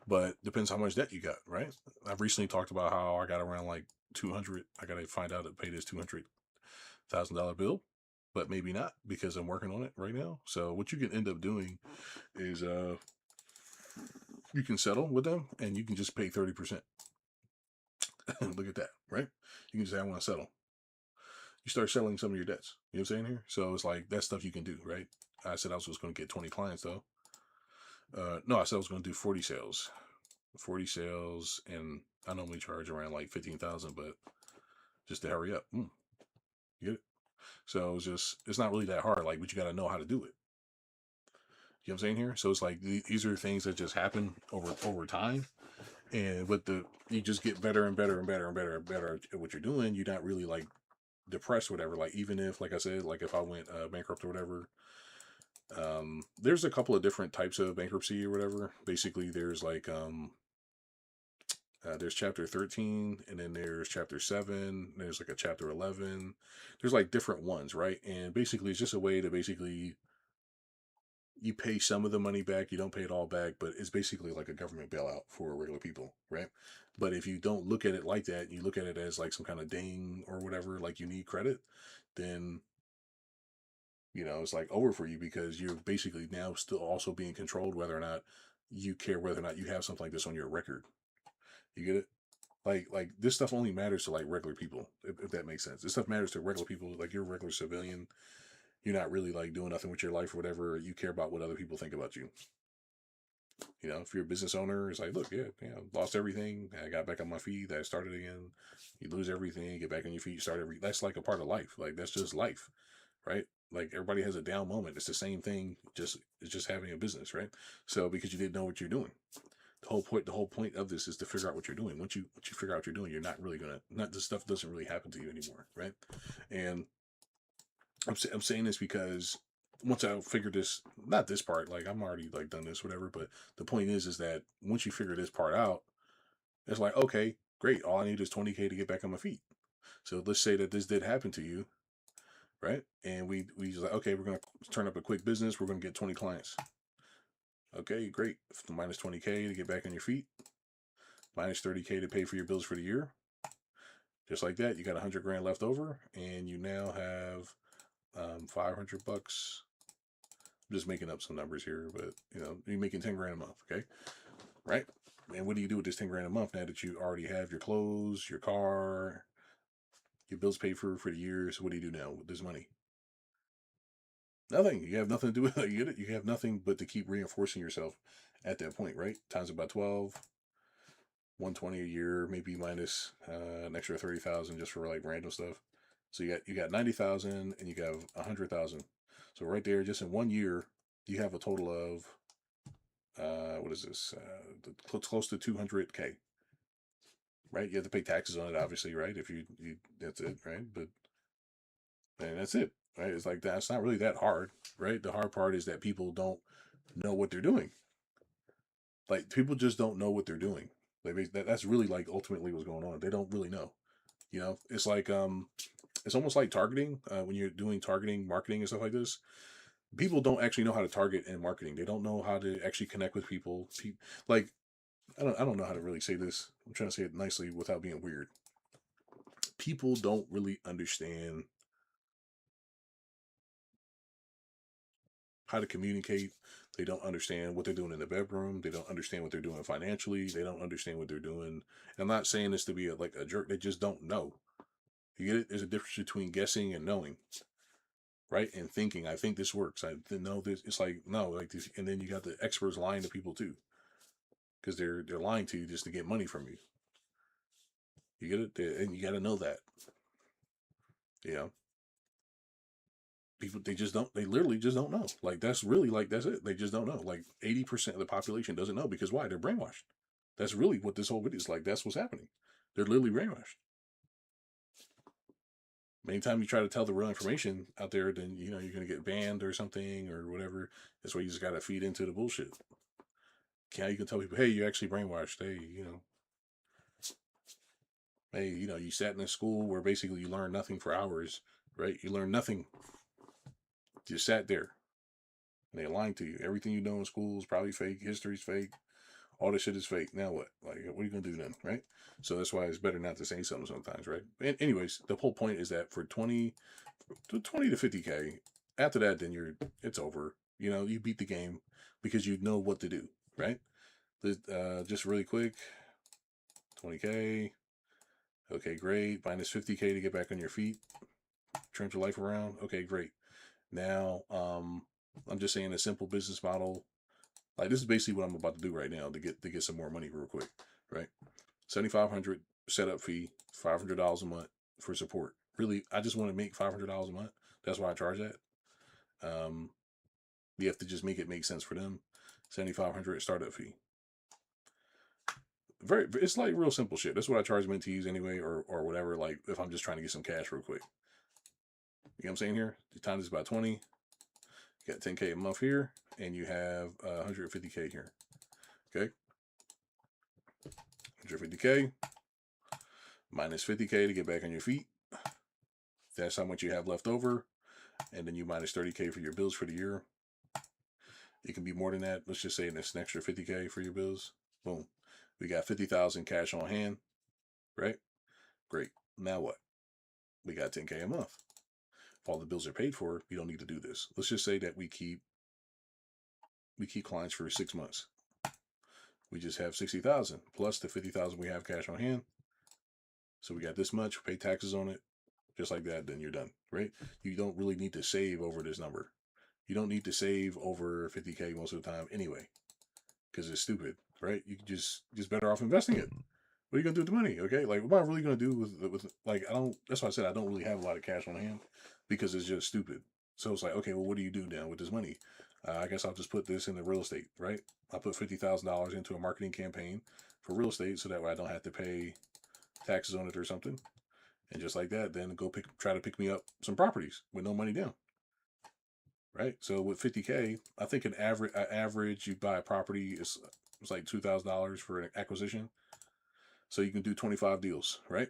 But depends how much debt you got, right? I've recently talked about how I got around like 200. I got to find out to pay this $200,000 bill, but maybe not because I'm working on it right now. So what you can end up doing is you can settle with them and you can just pay 30%. Look at that, right? You can just say I want to settle. You start settling some of your debts. You know what I'm saying here? So it's like that stuff you can do, right? I said I was just going to get 20 clients though. No, I said I was going to do 40 sales. 40 sales, and I normally charge around like 15,000, but just to hurry up. You get it? So it's not really that hard, like, but you got to know how to do it. You know what I'm saying here? So it's like these are things that just happen over time. And you just get better and better and better and better and better at what you're doing. You're not really like depressed, or whatever. Like, even if, like I said, like if I went bankrupt or whatever, there's a couple of different types of bankruptcy or whatever. Basically, there's chapter 13, and then there's chapter 7. There's like a chapter 11. There's like different ones, right? And basically, it's just a way to basically you pay some of the money back, you don't pay it all back, but it's basically like a government bailout for regular people, right? But if you don't look at it like that, you look at it as like some kind of ding or whatever, like you need credit, then it's like over for you because you're basically now still also being controlled whether or not you care whether or not you have something like this on your record. You get it? Like this stuff only matters to like regular people, if that makes sense. This stuff matters to regular people, like you're a regular civilian. You're not really like doing nothing with your life or whatever. You care about what other people think about you. If you're a business owner, it's like, look, yeah, lost everything. I got back on my feet. I started again. You lose everything, get back on your feet, start that's like a part of life. Like that's just life, right? Like everybody has a down moment. It's the same thing. It's just having a business, right? So because you didn't know what you're doing, the whole point of this is to figure out what you're doing. Once you figure out what you're doing, you're not really gonna not this stuff doesn't really happen to you anymore, right? And I'm saying this because once I figure this, not this part, like I'm already like done this, whatever. But the point is that once you figure this part out, it's like, okay, great. All I need is 20K to get back on my feet. So let's say that this did happen to you, right? And we just like, okay, we're gonna turn up a quick business. We're gonna get 20 clients. Okay, great. Minus 20K to get back on your feet. Minus 30K to pay for your bills for the year. Just like that, you got 100 grand left over, and you now have 500 bucks. I'm just making up some numbers here, but you're making 10 grand a month, okay? Right? And what do you do with this 10 grand a month now that you already have your clothes, your car, your bills paid for the year? So what do you do now with this money? Nothing. You have nothing to do with it. You have nothing but to keep reinforcing yourself at that point, right? Times it by 12, 120 a year, maybe minus an extra 30,000 just for like random stuff. So you got 90,000 and you got 100,000. So right there, just in 1 year, you have a total of what is this? Close to 200K, right? You have to pay taxes on it, obviously, right? If you that's it, right? But and that's it, right? It's like that's not really that hard, right? The hard part is that people don't know what they're doing. Like people just don't know what they're doing. Like that's really like ultimately what's going on. They don't really know. It's like it's almost like targeting when you're doing targeting marketing and stuff like this. People don't actually know how to target in marketing. They don't know how to actually connect with people. Like I don't know how to really say this. I'm trying to say it nicely without being weird. People don't really understand how to communicate. They don't understand what they're doing in the bedroom. They don't understand what they're doing financially. They don't understand what they're doing. I'm not saying this to be like a jerk. They just don't know. You get it? There's a difference between guessing and knowing, right? And thinking. I think this works. I know this. It's like no, like this. And then you got the experts lying to people too, because they're lying to you just to get money from you. You get it? And you got to know that. You know, people they just don't. They literally just don't know. Like that's really like that's it. They just don't know. Like 80% of the population doesn't know because why? They're brainwashed. That's really what this whole video is like. That's what's happening. They're literally brainwashed. Anytime you try to tell the real information out there, then you're gonna get banned or something or whatever. That's why you just gotta feed into the bullshit. You can tell people, hey, you're actually brainwashed. Hey, you sat in a school where basically you learned nothing for hours, right? You learned nothing. You sat there and they're lying to you. Everything you know in school is probably fake. History's fake. All this shit is fake. Now what? Like, what are you gonna do then, right? So that's why it's better not to say something sometimes, right? And anyways, the whole point is that for 20 to 50K, after that, then it's over. You beat the game because you know what to do, right? Just really quick, 20K. Okay, great. Minus 50K to get back on your feet. Turn your life around. Okay, great. Now, I'm just saying a simple business model. Like this is basically what I'm about to do right now to get some more money real quick, right? 7,500 setup fee, $500 a month for support. Really, I just want to make $500 a month. That's why I charge that. Um, you have to just make it make sense for them. 7,500 startup fee. It's like real simple shit. That's what I charge mentees anyway, or whatever. Like if I'm just trying to get some cash real quick. You know what I'm saying here? The time is by 20. You got 10K a month here, and you have 150K here. Okay, 150K minus 50K to get back on your feet. That's how much you have left over, and then you minus 30K for your bills for the year. It can be more than that. Let's just say it's an extra 50K for your bills. Boom. We got 50,000 cash on hand, right? Great. Now what? We got 10K a month. If all the bills are paid for, we don't need to do this. Let's just say that we keep clients for 6 months. We just have 60,000 plus the 50,000 we have cash on hand. So we got this much, pay taxes on it, just like that, then you're done, right? You don't really need to save over this number. You don't need to save over 50K most of the time anyway, because it's stupid, right? You can just better off investing it. What are you gonna do with the money? Okay, like what am I really gonna do with like I don't. That's why I said I don't really have a lot of cash on hand because it's just stupid. So it's like, okay, well, what do you do now with this money? I guess I'll just put this into real estate, right? I'll put $50,000 into a marketing campaign for real estate so that way I don't have to pay taxes on it or something. And just like that, then try to pick me up some properties with no money down, right? So with 50K, I think an average you buy a property is it's like $2,000 for an acquisition. So you can do 25 deals, right?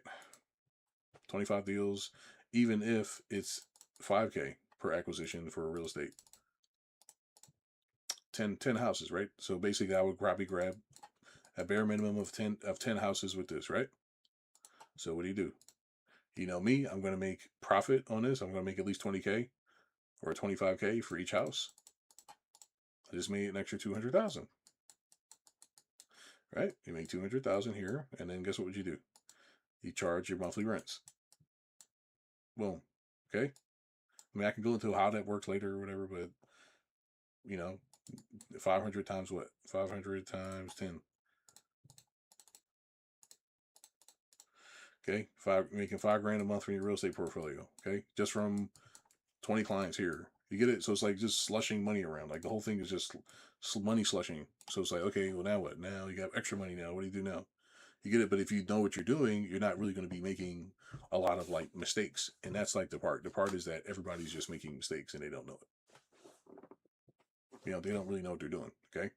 25 deals, even if it's 5K per acquisition for a real estate. 10 houses, right? So basically I would probably grab a bare minimum of 10 houses with this, right? So what do? You know me, I'm going to make profit on this. I'm going to make at least 20K or 25K for each house. I just made an extra 200,000, right? You make 200,000 here, and then guess what would you do? You charge your monthly rents. Boom. Okay. I mean, I can go into how that works later or whatever, but you know, 500 times what? 500 times 10. Okay. Making 5 grand a month from your real estate portfolio. Okay. Just from 20 clients here. You get it? So it's like just slushing money around. Like the whole thing is just money slushing. So it's like, okay, well, now what? Now you got extra money now. What do you do now? You get it? But if you know what you're doing, you're not really going to be making a lot of like mistakes. And that's like the part. The part is that everybody's just making mistakes and they don't know it. They don't really know what they're doing. Okay.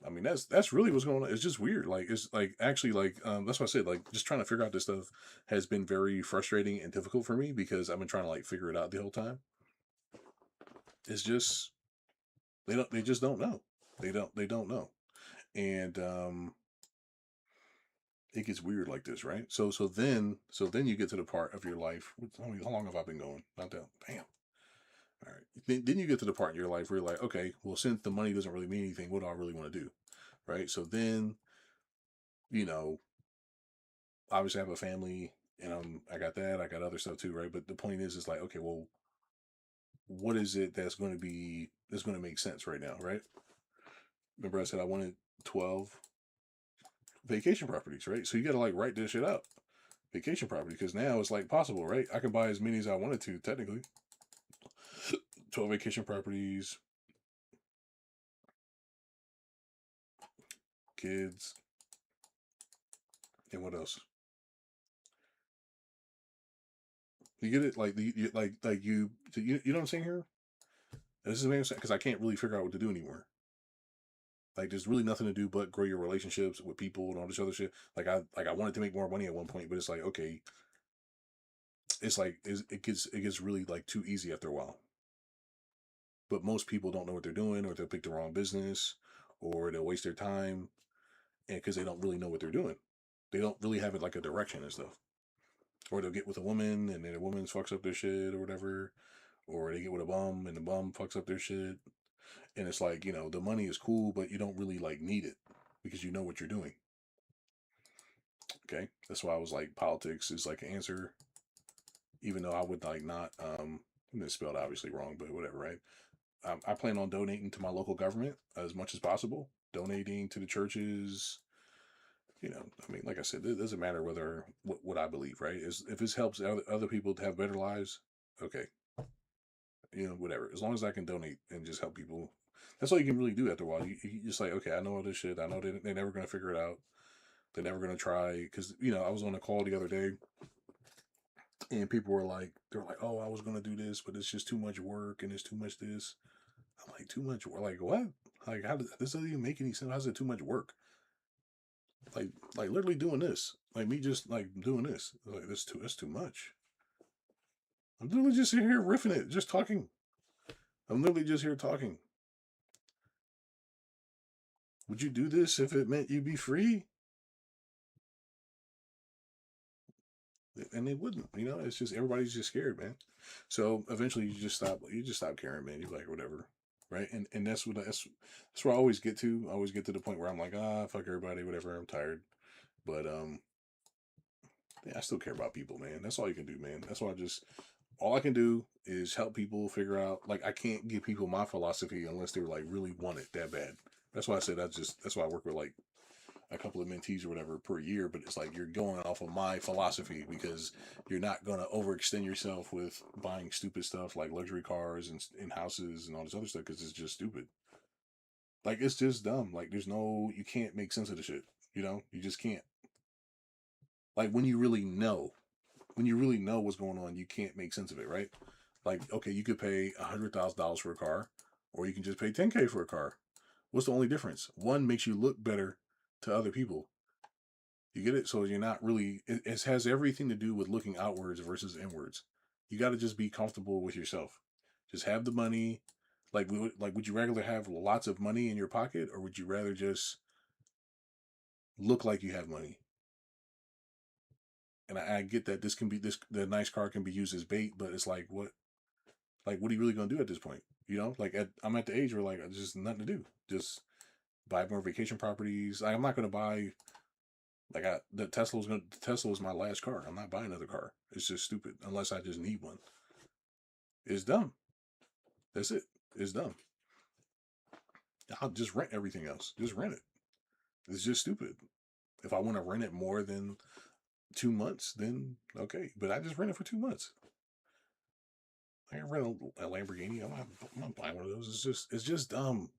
I mean, that's really what's going on. It's just weird. Like it's like actually like that's what I said. Like just trying to figure out this stuff has been very frustrating and difficult for me because I've been trying to like figure it out the whole time. It's just they just don't know. They don't know. And it gets weird like this, right? So then you get to the part of your life. How long have I been going? Not that. Bam. All right. Then you get to the part in your life where you're like, okay, well, since the money doesn't really mean anything, what do I really want to do? Right. So then, you know, obviously I have a family and I got that. I got other stuff too, right? But the point is like, okay, well, what is it that's going to make sense right now, right? Remember I said I wanted 12 vacation properties, right? So you got to like write this shit out. Vacation property, because now it's like possible, right? I can buy as many as I wanted to, technically. 12 vacation properties, kids, and what else? You get it? Like the you know what I'm saying here? This is because I can't really figure out what to do anymore. Like there's really nothing to do but grow your relationships with people and all this other shit. Like I wanted to make more money at one point, but it's like okay, it gets really like too easy after a while. But most people don't know what they're doing, or they'll pick the wrong business, or they'll waste their time, and because they don't really know what they're doing, they don't really have it like a direction and stuff. Or they'll get with a woman, and then the woman fucks up their shit or whatever, or they get with a bum, and the bum fucks up their shit, and it's like the money is cool, but you don't really like need it because you know what you're doing. Okay, that's why I was like, politics is like an answer, even though I would like not. It's spelled obviously wrong, but whatever, right? I plan on donating to my local government as much as possible, donating to the churches. I mean, like I said, it doesn't matter what I believe, right? Is if this helps other people to have better lives, okay, whatever. As long as I can donate and just help people, that's all you can really do after a while. You just like, okay, I know all this shit. I know they're never gonna figure it out. They're never gonna try because I was on a call the other day, and people they're like, oh, I was gonna do this, but it's just too much work and it's too much this. I'm like, too much work? Like what? Like how does this doesn't even make any sense? How's it too much work? Like like literally doing this, like me just like doing this, like that's too much. I'm literally just here riffing it, just talking. I'm literally just here talking. Would you do this if it meant you'd be free? And they wouldn't. It's just everybody's just scared, man. So eventually you just stop caring, man. You're like whatever, right? And that's where I always get to. I always get to the point where I'm like, fuck everybody, whatever. I'm tired, but yeah, I still care about people, man. That's all you can do, man. That's why all I can do is help people figure out. Like I can't give people my philosophy unless they're like really want it that bad. That's why I said that's why I work with like a couple of mentees or whatever per year, but it's like you're going off of my philosophy because you're not going to overextend yourself with buying stupid stuff like luxury cars and houses and all this other stuff because it's just stupid. Like it's just dumb. Like you can't make sense of the shit. You just can't. Like when you really know what's going on, you can't make sense of it, right? Like okay, you could pay $100,000 for a car, or you can just pay 10K for a car. What's the only difference? One makes you look better to other people. You get it? So you're not really, it has everything to do with looking outwards versus inwards. You got to just be comfortable with yourself. Just have the money. Would you rather have lots of money in your pocket, or would you rather just look like you have money? And I get that the nice car can be used as bait, but it's what are you really gonna do at this point? Like I'm at the age where like there's just nothing to do. Just buy more vacation properties. Like, I'm not gonna buy like the Tesla was my last car. I'm not buying another car. It's just stupid unless I just need one. It's dumb. That's it. It's dumb. I'll just rent everything else. Just rent it. It's just stupid. If I want to rent it more than 2 months, then okay. But I just rent it for 2 months. I can rent a Lamborghini. I'm not buying one of those. It's just dumb.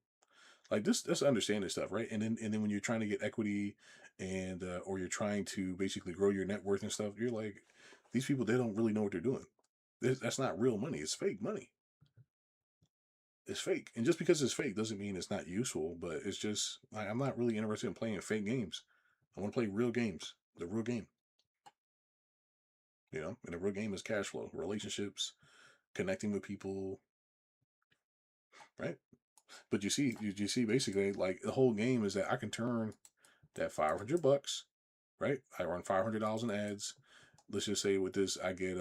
Like this understand this stuff, right? And then when you're trying to get equity and or you're trying to basically grow your net worth and stuff, you're like, these people, they don't really know what they're doing. That's not real money. It's fake money. It's fake. And just because it's fake doesn't mean it's not useful, but it's just like, I'm not really interested in playing fake games. I want to play real games. The real game. And the real game is cash flow, relationships, connecting with people, right? But you see basically like the whole game is that I can turn that $500, right? I run $500 in ads. Let's just say with this, I get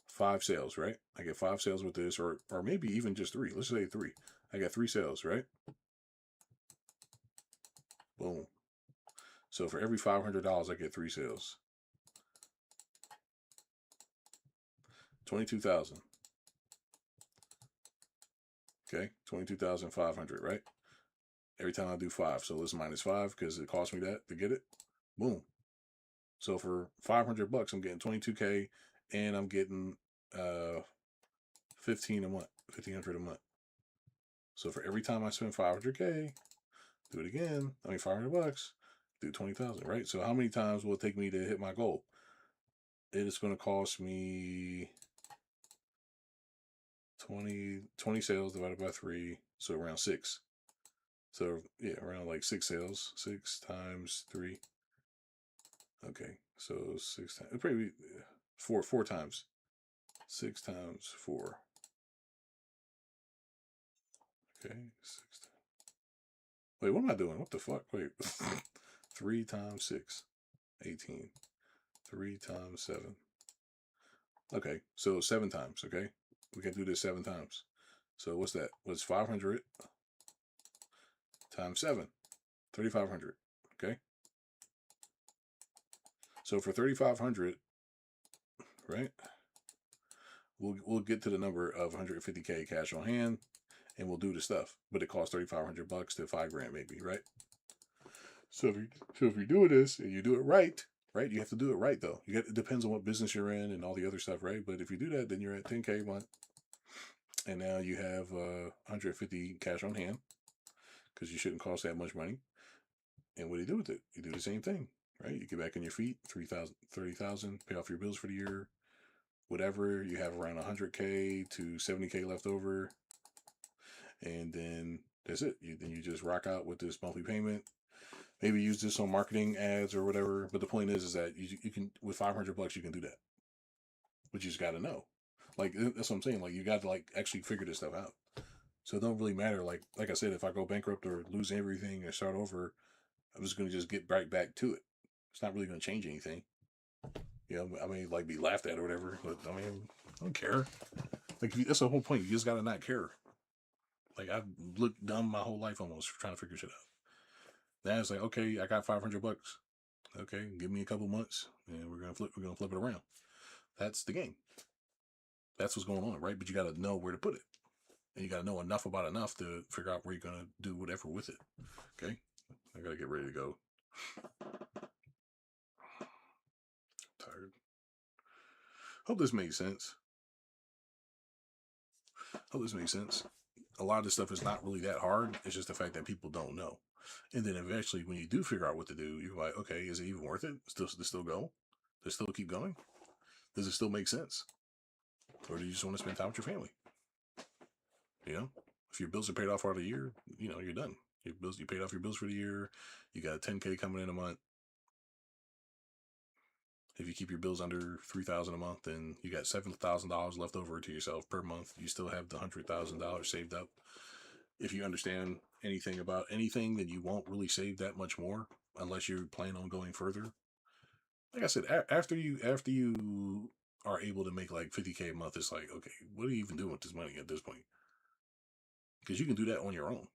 5 sales, right? I get 5 sales with this, or maybe even just three. Let's say three. I got 3 sales, right? Boom. So for every $500, I get 3 sales. 22,000. Okay, 22,500, right? Every time I do 5, so let's minus 5 because it cost me that to get it. Boom. So for $500, I'm getting 22K, and I'm getting 15 a month, 1,500 a month. So for every time I spend 500K, do it again. I mean, $500, do 20,000, right? So how many times will it take me to hit my goal? It is going to cost me 20 sales divided by 3, so around 6. So yeah, around like 6 sales. 6 times 3. Okay, so 6 times. It'd probably be four times. 6 times 4. Okay, 6. Wait, what am I doing? What the fuck? Wait, 3 times 6, 18. 3 times 7. Okay, so 7 times. Okay, we can do this 7 times. So what's that? What's 500 times 7? 3,500. Okay, so for 3,500, right? We'll get to the number of 150K cash on hand, and we'll do the stuff. But it costs $3,500 to $5,000 maybe, right? So if you're doing this and you do it right, right? You have to do it right though. It depends on what business you're in and all the other stuff, right? But if you do that, then you're at 10K a month, and now you have 150 cash on hand because you shouldn't cost that much money. And what do you do with it? You do the same thing, right? You get back on your feet, 3,000, 30,000, pay off your bills for the year, whatever. You have around 100K to 70K left over, and then that's it. Then you just rock out with this monthly payment. Maybe use this on marketing ads or whatever. But the point is that you can, with $500 you can do that. But you just got to know. Like that's what I'm saying. Like you got to like actually figure this stuff out. So it don't really matter. Like I said, if I go bankrupt or lose everything and start over, I'm just gonna just get right back to it. It's not really gonna change anything. I mean, like be laughed at or whatever. But I mean, I don't care. Like that's the whole point. You just gotta not care. Like I've looked dumb my whole life almost trying to figure shit out. Now it's like, okay, I got $500. Okay, give me a couple months, and we're gonna flip it around. That's the game. That's what's going on, right? But you got to know where to put it, and you got to know enough to figure out where you're gonna do whatever with it. Okay, I gotta get ready to go. I'm tired. Hope this makes sense. Hope this makes sense. A lot of this stuff is not really that hard. It's just the fact that people don't know. And then eventually, when you do figure out what to do, you're like, okay, is it even worth it? Still go? Does it still keep going? Does it still make sense? Or do you just want to spend time with your family? If your bills are paid off for the year, you're done. You paid off your bills for the year. You got 10K coming in a month. If you keep your bills under 3,000 a month, then you got $7,000 left over to yourself per month. You still have the $100,000 saved up. If you understand anything about anything, then you won't really save that much more unless you plan on going further. like I said, after you are able to make like 50K a month, it's like, okay, what are you even doing with this money at this point? Because you can do that on your own.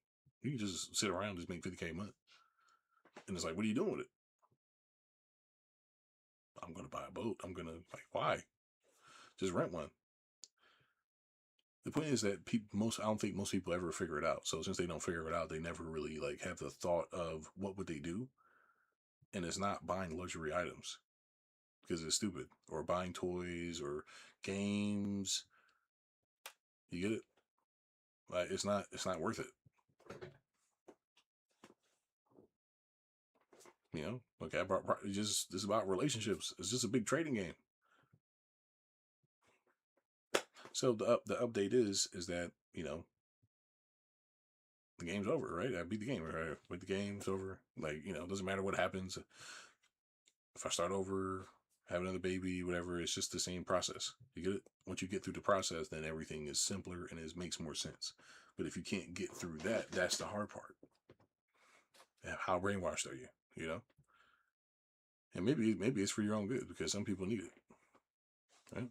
You can just sit around and just make 50K a month, and it's like, what are you doing with it? I'm gonna buy a boat. I'm gonna like, why? Just rent one. The point is that I don't think most people ever figure it out. So since they don't figure it out, they never really like have the thought of what would they do, and it's not buying luxury items because it's stupid, or buying toys or games. You get it? Like it's not worth it. Okay, I brought just this is about relationships. It's just a big trading game. So the update is that the game's over, right? I beat the game, right? But the game's over. Like it doesn't matter what happens. If I start over, have another baby, whatever, it's just the same process. You get it? Once you get through the process, then everything is simpler and it makes more sense. But if you can't get through that, that's the hard part. How brainwashed are you? You know? And maybe it's for your own good because some people need it. Right?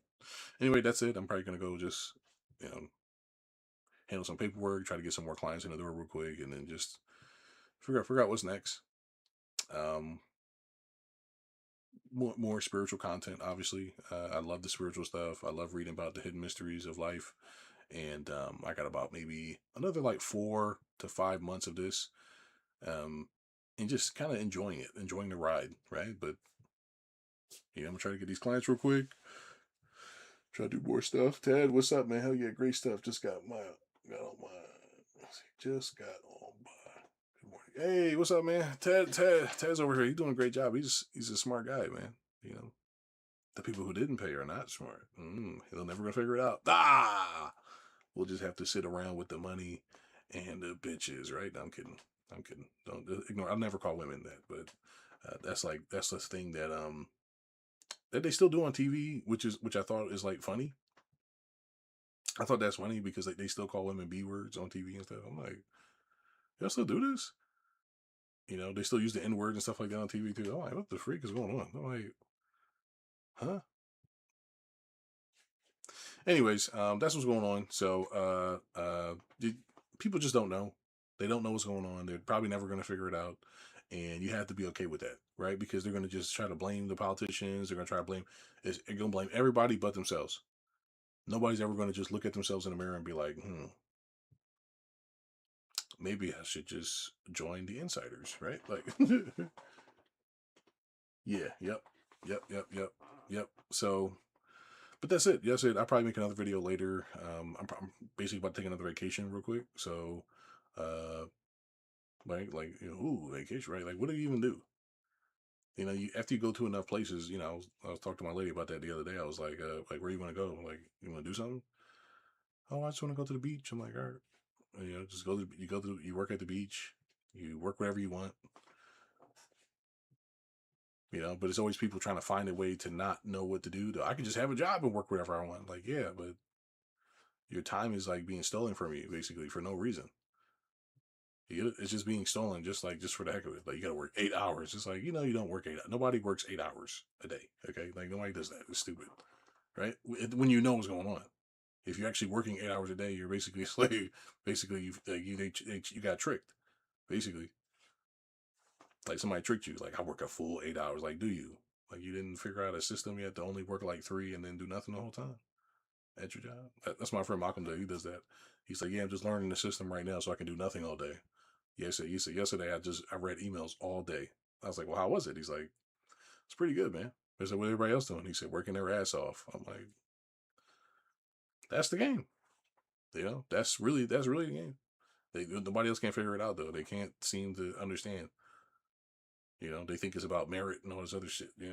Anyway, that's it. I'm probably gonna go just you know handle some paperwork, try to get some more clients in the door real quick, and then just figure out what's next. Um, more spiritual content, obviously. I love the spiritual stuff. I love reading about the hidden mysteries of life, and I got about maybe another like 4 to 5 months of this, um, and just kind of enjoying the ride, right? But I'm gonna try to get these clients real quick. Try to do more stuff. Ted, what's up, man? Hell yeah, great stuff. Got on my just got on by. Good morning. Hey, what's up, man? Ted's over here. He's doing a great job. He's a smart guy, man. The people who didn't pay are not smart. He'll never gonna figure it out. We'll just have to sit around with the money and the bitches, right? No, I'm kidding. I'm kidding. Don't ignore. I'll never call women that, but that's the thing that they still do on TV, which I thought is like funny. I thought that's funny because they still call women B words on TV and stuff. I'm like, y'all still do this? They still use the N word and stuff like that on TV too. I'm like, what the freak is going on? I'm like, huh? Anyways, that's what's going on. So, people just don't know. They don't know what's going on. They're probably never going to figure it out, and you have to be okay with that, right? Because they're going to just try to blame the politicians. They're going to try to blame. They're going to blame everybody but themselves. Nobody's ever going to just look at themselves in the mirror and be like, maybe I should just join the insiders, right? Like, yeah, yep. So, but that's it. That's it. I'll probably make another video later. I'm basically about to take another vacation real quick. So, uh, like ooh, vacation, right? Like, what do you even do? After you go to enough places, I was talking to my lady about that the other day. I was like, where you want to go? Like, you want to do something? Oh, I just want to go to the beach. I'm like, all right. Just you work at the beach, you work wherever you want, but it's always people trying to find a way to not know what to do. I can just have a job and work wherever I want. Like, yeah, but your time is like being stolen from you basically for no reason. It's just being stolen, just for the heck of it. Like, you got to work 8 hours. It's like, you don't work 8 hours. Nobody works 8 hours a day. Okay. Like, nobody does that. It's stupid. Right. When you know what's going on. If you're actually working 8 hours a day, you're basically a slave. Basically, you got tricked. Basically, like somebody tricked you. Like, I work a full 8 hours. Like, do you? Like, you didn't figure out a system. You had to only work like 3 and then do nothing the whole time at your job. That's my friend Malcolm. He does that. He's like, yeah, I'm just learning the system right now so I can do nothing all day. Yes, he said yesterday I read emails all day. I was like, well, how was it? He's like, it's pretty good, man. I said, what everybody else doing? He said, working their ass off. I'm like, that's the game. That's really the game. Nobody else can figure it out though. They can't seem to understand. They think it's about merit and all this other shit. What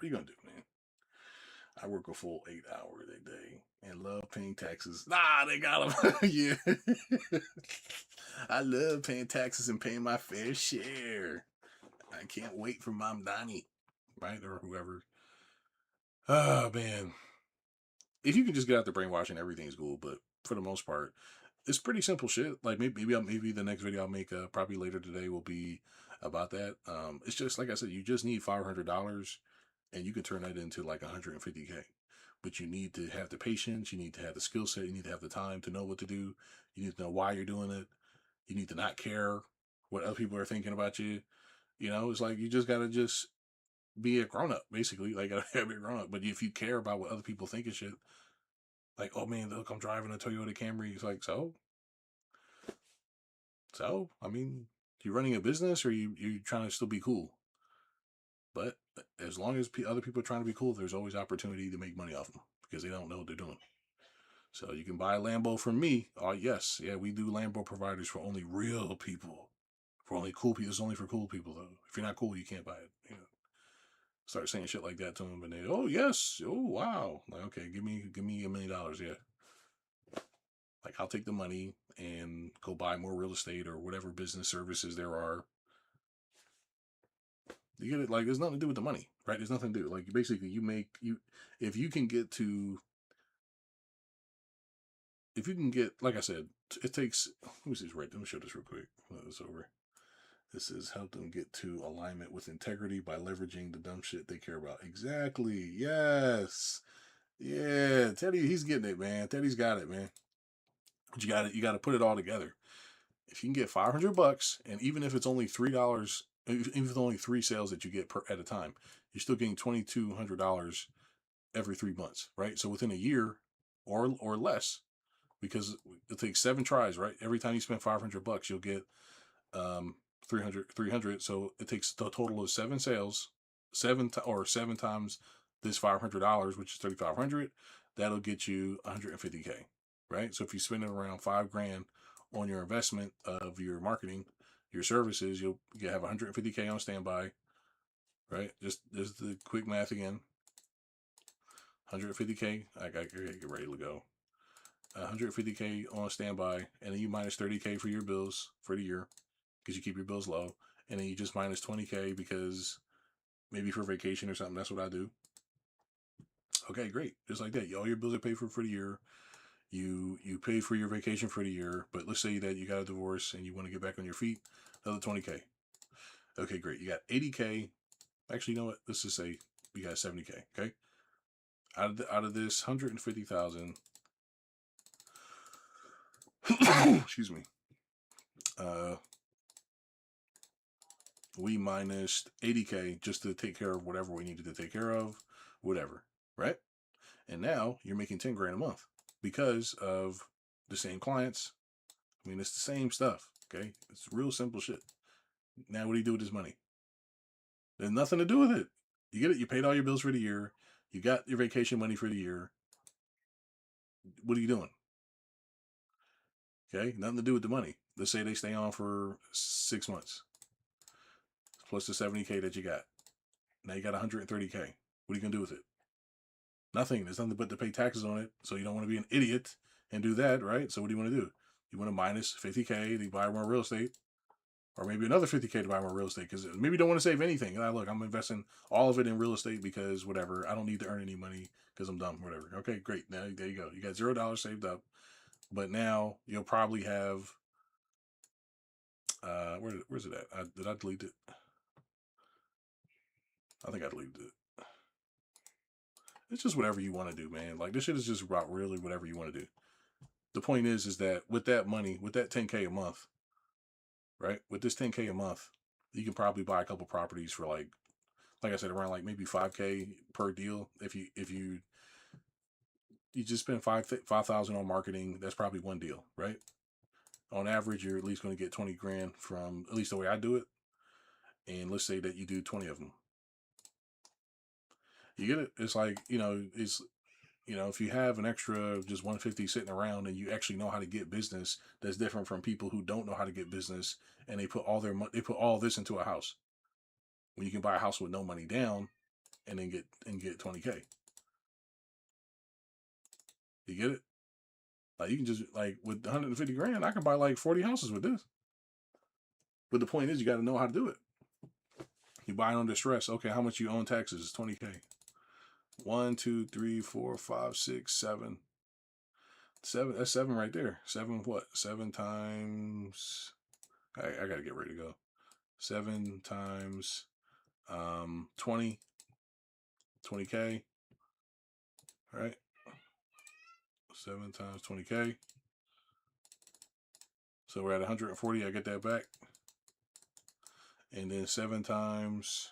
are you gonna do, man? I work a full 8 hours a day and love paying taxes. Nah, they got them. Yeah. I love paying taxes and paying my fair share. I can't wait for Mom Donnie, right? Or whoever. Oh, man. If you can just get out the brainwashing, everything's cool. But for the most part, it's pretty simple shit. Like maybe the next video I'll make probably later today will be about that. It's just like I said, you just need $500, and you can turn that into like 150K. But you need to have the patience, you need to have the skill set, you need to have the time to know what to do, you need to know why you're doing it, you need to not care what other people are thinking about you. It's like you just gotta just be a grown up, basically. Like, gotta be a grown up. But if you care about what other people think and shit, like, oh man, look, I'm driving a Toyota Camry. It's like, I mean, you running a business, or you trying to still be cool? But as long as other people are trying to be cool, there's always opportunity to make money off them because they don't know what they're doing. So you can buy a Lambo from me. Oh yes, yeah, we do Lambo providers for only real people, for only cool people. It's only for cool people though. If you're not cool, you can't buy it. Start saying shit like that to them, and they, oh yes, oh wow, like, okay, give me $1 million, yeah. Like, I'll take the money and go buy more real estate or whatever business services there are. You get it? Like, there's nothing to do with the money, right? There's nothing to do. Like, basically, if you can get to, if you can get, like I said, it takes. Let me see this right. Let me show this real quick. It's over. This is help them get to alignment with integrity by leveraging the dumb shit they care about. Exactly. Yes. Yeah. Teddy, he's getting it, man. Teddy's got it, man. But you got to put it all together. If you can get $500, and even if it's only $3, even if it's only 3 sales that you get at a time, you're still getting $2,200 every 3 months, right? So within a year, or less, because it takes 7 tries, right? Every time you spend $500, you'll get 300. So it takes a total of 7 sales, or 7 times this $500, which is 3,500. That'll get you 150K, right? So if you spend around $5 grand on your investment of your marketing, your services, you'll have 150K on standby, right? Just the quick math again. 150K. I got to get ready to go. 150K on standby, and then you minus 30K for your bills for the year because you keep your bills low, and then you just minus 20K because maybe for vacation or something. That's what I do. Okay, great. Just like that, all your bills are paid for the year. You pay for your vacation for the year, but let's say that you got a divorce and you want to get back on your feet, another 20K. Okay, great. You got 80K. Actually, you know what? Let's just say you got 70K. Okay, out of this 150,000. Excuse me. We minus 80K just to take care of whatever we needed to take care of, whatever, right? And now you're making 10 grand a month because of the same clients. I mean, it's the same stuff. Okay, it's real simple shit. Now, what do you do with this money? There's nothing to do with it. You get it. You paid all your bills for the year. You got your vacation money for the year. What are you doing? Okay, nothing to do with the money. Let's say they stay on for 6 months, plus the 70K that you got. Now you got 130K. What are you gonna do with it? Nothing. There's nothing but to pay taxes on it. So you don't want to be an idiot and do that, right? So what do you want to do? You want to minus 50K to buy more real estate, or maybe another 50K to buy more real estate, because maybe you don't want to save anything. Look, I'm investing all of it in real estate because whatever. I don't need to earn any money because I'm dumb, whatever. Okay, great. Now there you go. You got $0 saved up, but now you'll probably have where's it at? Did I delete it? I think I deleted it. It's just whatever you want to do, man. Like, this shit is just about really whatever you want to do. The point is that with that money, with that 10K a month, right? With this 10K a month, you can probably buy a couple properties for like I said, around like maybe 5K per deal. If you just spend 5,000 on marketing, that's probably one deal, right? On average, you're at least going to get 20 grand from, at least the way I do it. And let's say that you do 20 of them. You get it? It's like, if you have an extra just 150 sitting around and you actually know how to get business, that's different from people who don't know how to get business and they put all this into a house. When you can buy a house with no money down and then get 20K. You get it? Like, you can just, like, with 150 grand, I can buy like 40 houses with this. But the point is, you got to know how to do it. You buy it under stress. Okay, how much you owe in taxes? 20K. 1, 2, 3, 4, 5, 6, 7. 7. That's 7 right there. 7 what? 7 times. I gotta get ready to go. 7 times 20, 20K, right? 7 times 20K. So we're at 140. I get that back. And then 7 times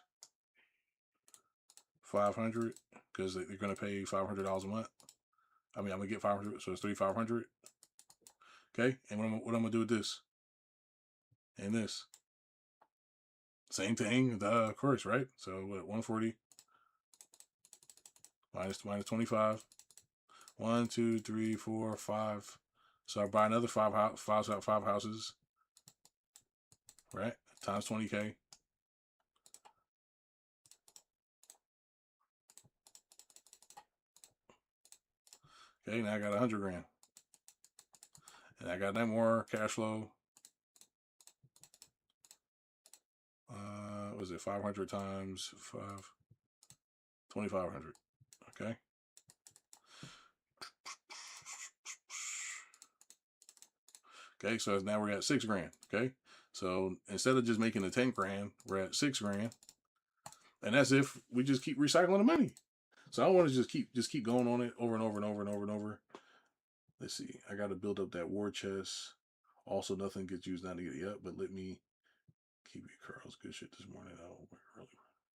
500, because they're going to pay $500 a month. I mean, I'm going to get 500, so it's 3,500. Okay, and what I'm going to do with this and this? Same thing, of course, right? So what, 140 minus 25. 1, 2, 3, 4, 5. So I buy another five houses, right? Times 20K. Okay, now I got 100 grand. And I got that more cash flow. Was it 500 times 5? 2,500. Okay. Okay, so now we're at 6 grand. Okay. So instead of just making the 10 grand, we're at 6 grand. And that's if we just keep recycling the money. So I want to just keep going on it over and over and over and over and over. Let's see. I got to build up that war chest. Also, nothing gets used not to get it up, but let me keep it. Carl's good shit this morning. Oh, early.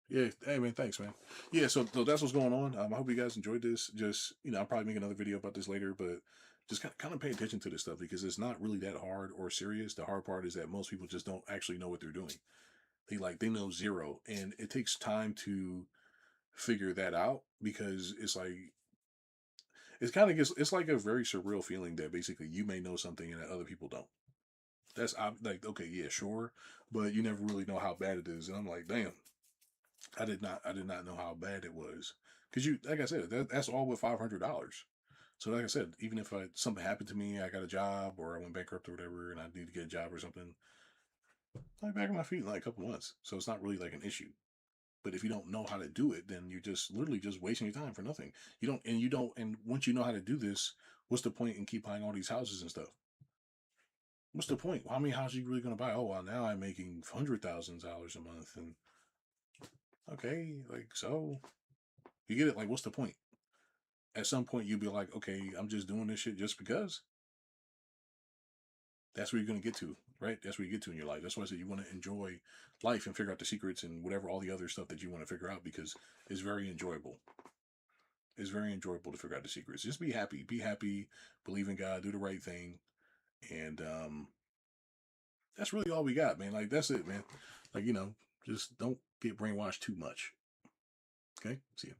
Yeah, hey man, thanks man. Yeah, so that's what's going on. I hope you guys enjoyed this. Just I'll probably make another video about this later, but just kind of pay attention to this stuff because it's not really that hard or serious. The hard part is that most people just don't actually know what they're doing. They know zero, and it takes time to figure that out because it's like a very surreal feeling that basically you may know something and that other people don't. That's like, okay, yeah, sure, but you never really know how bad it is, and I'm like, damn. I did not know how bad it was because like I said, that's all with $500. So like I said, even if something happened to me, I got a job or I went bankrupt or whatever, and I need to get a job or something, I'm back on my feet in like a couple months. So it's not really like an issue. But if you don't know how to do it, then you're just literally just wasting your time for nothing. And once you know how to do this, what's the point in keep buying all these houses and stuff? What's the point? How many houses are you really gonna buy? Oh well, now I'm making $100,000 a month, and okay, like so you get it. Like, what's the point? At some point, you'll be like, okay, I'm just doing this shit just because. That's where you're gonna get to, right? That's where you get to in your life. That's why I said you want to enjoy life and figure out the secrets and whatever all the other stuff that you want to figure out because it's very enjoyable. It's very enjoyable to figure out the secrets. Just be happy, believe in God, do the right thing, and that's really all we got, man. Like that's it, man. Like just don't get brainwashed too much. Okay, see ya.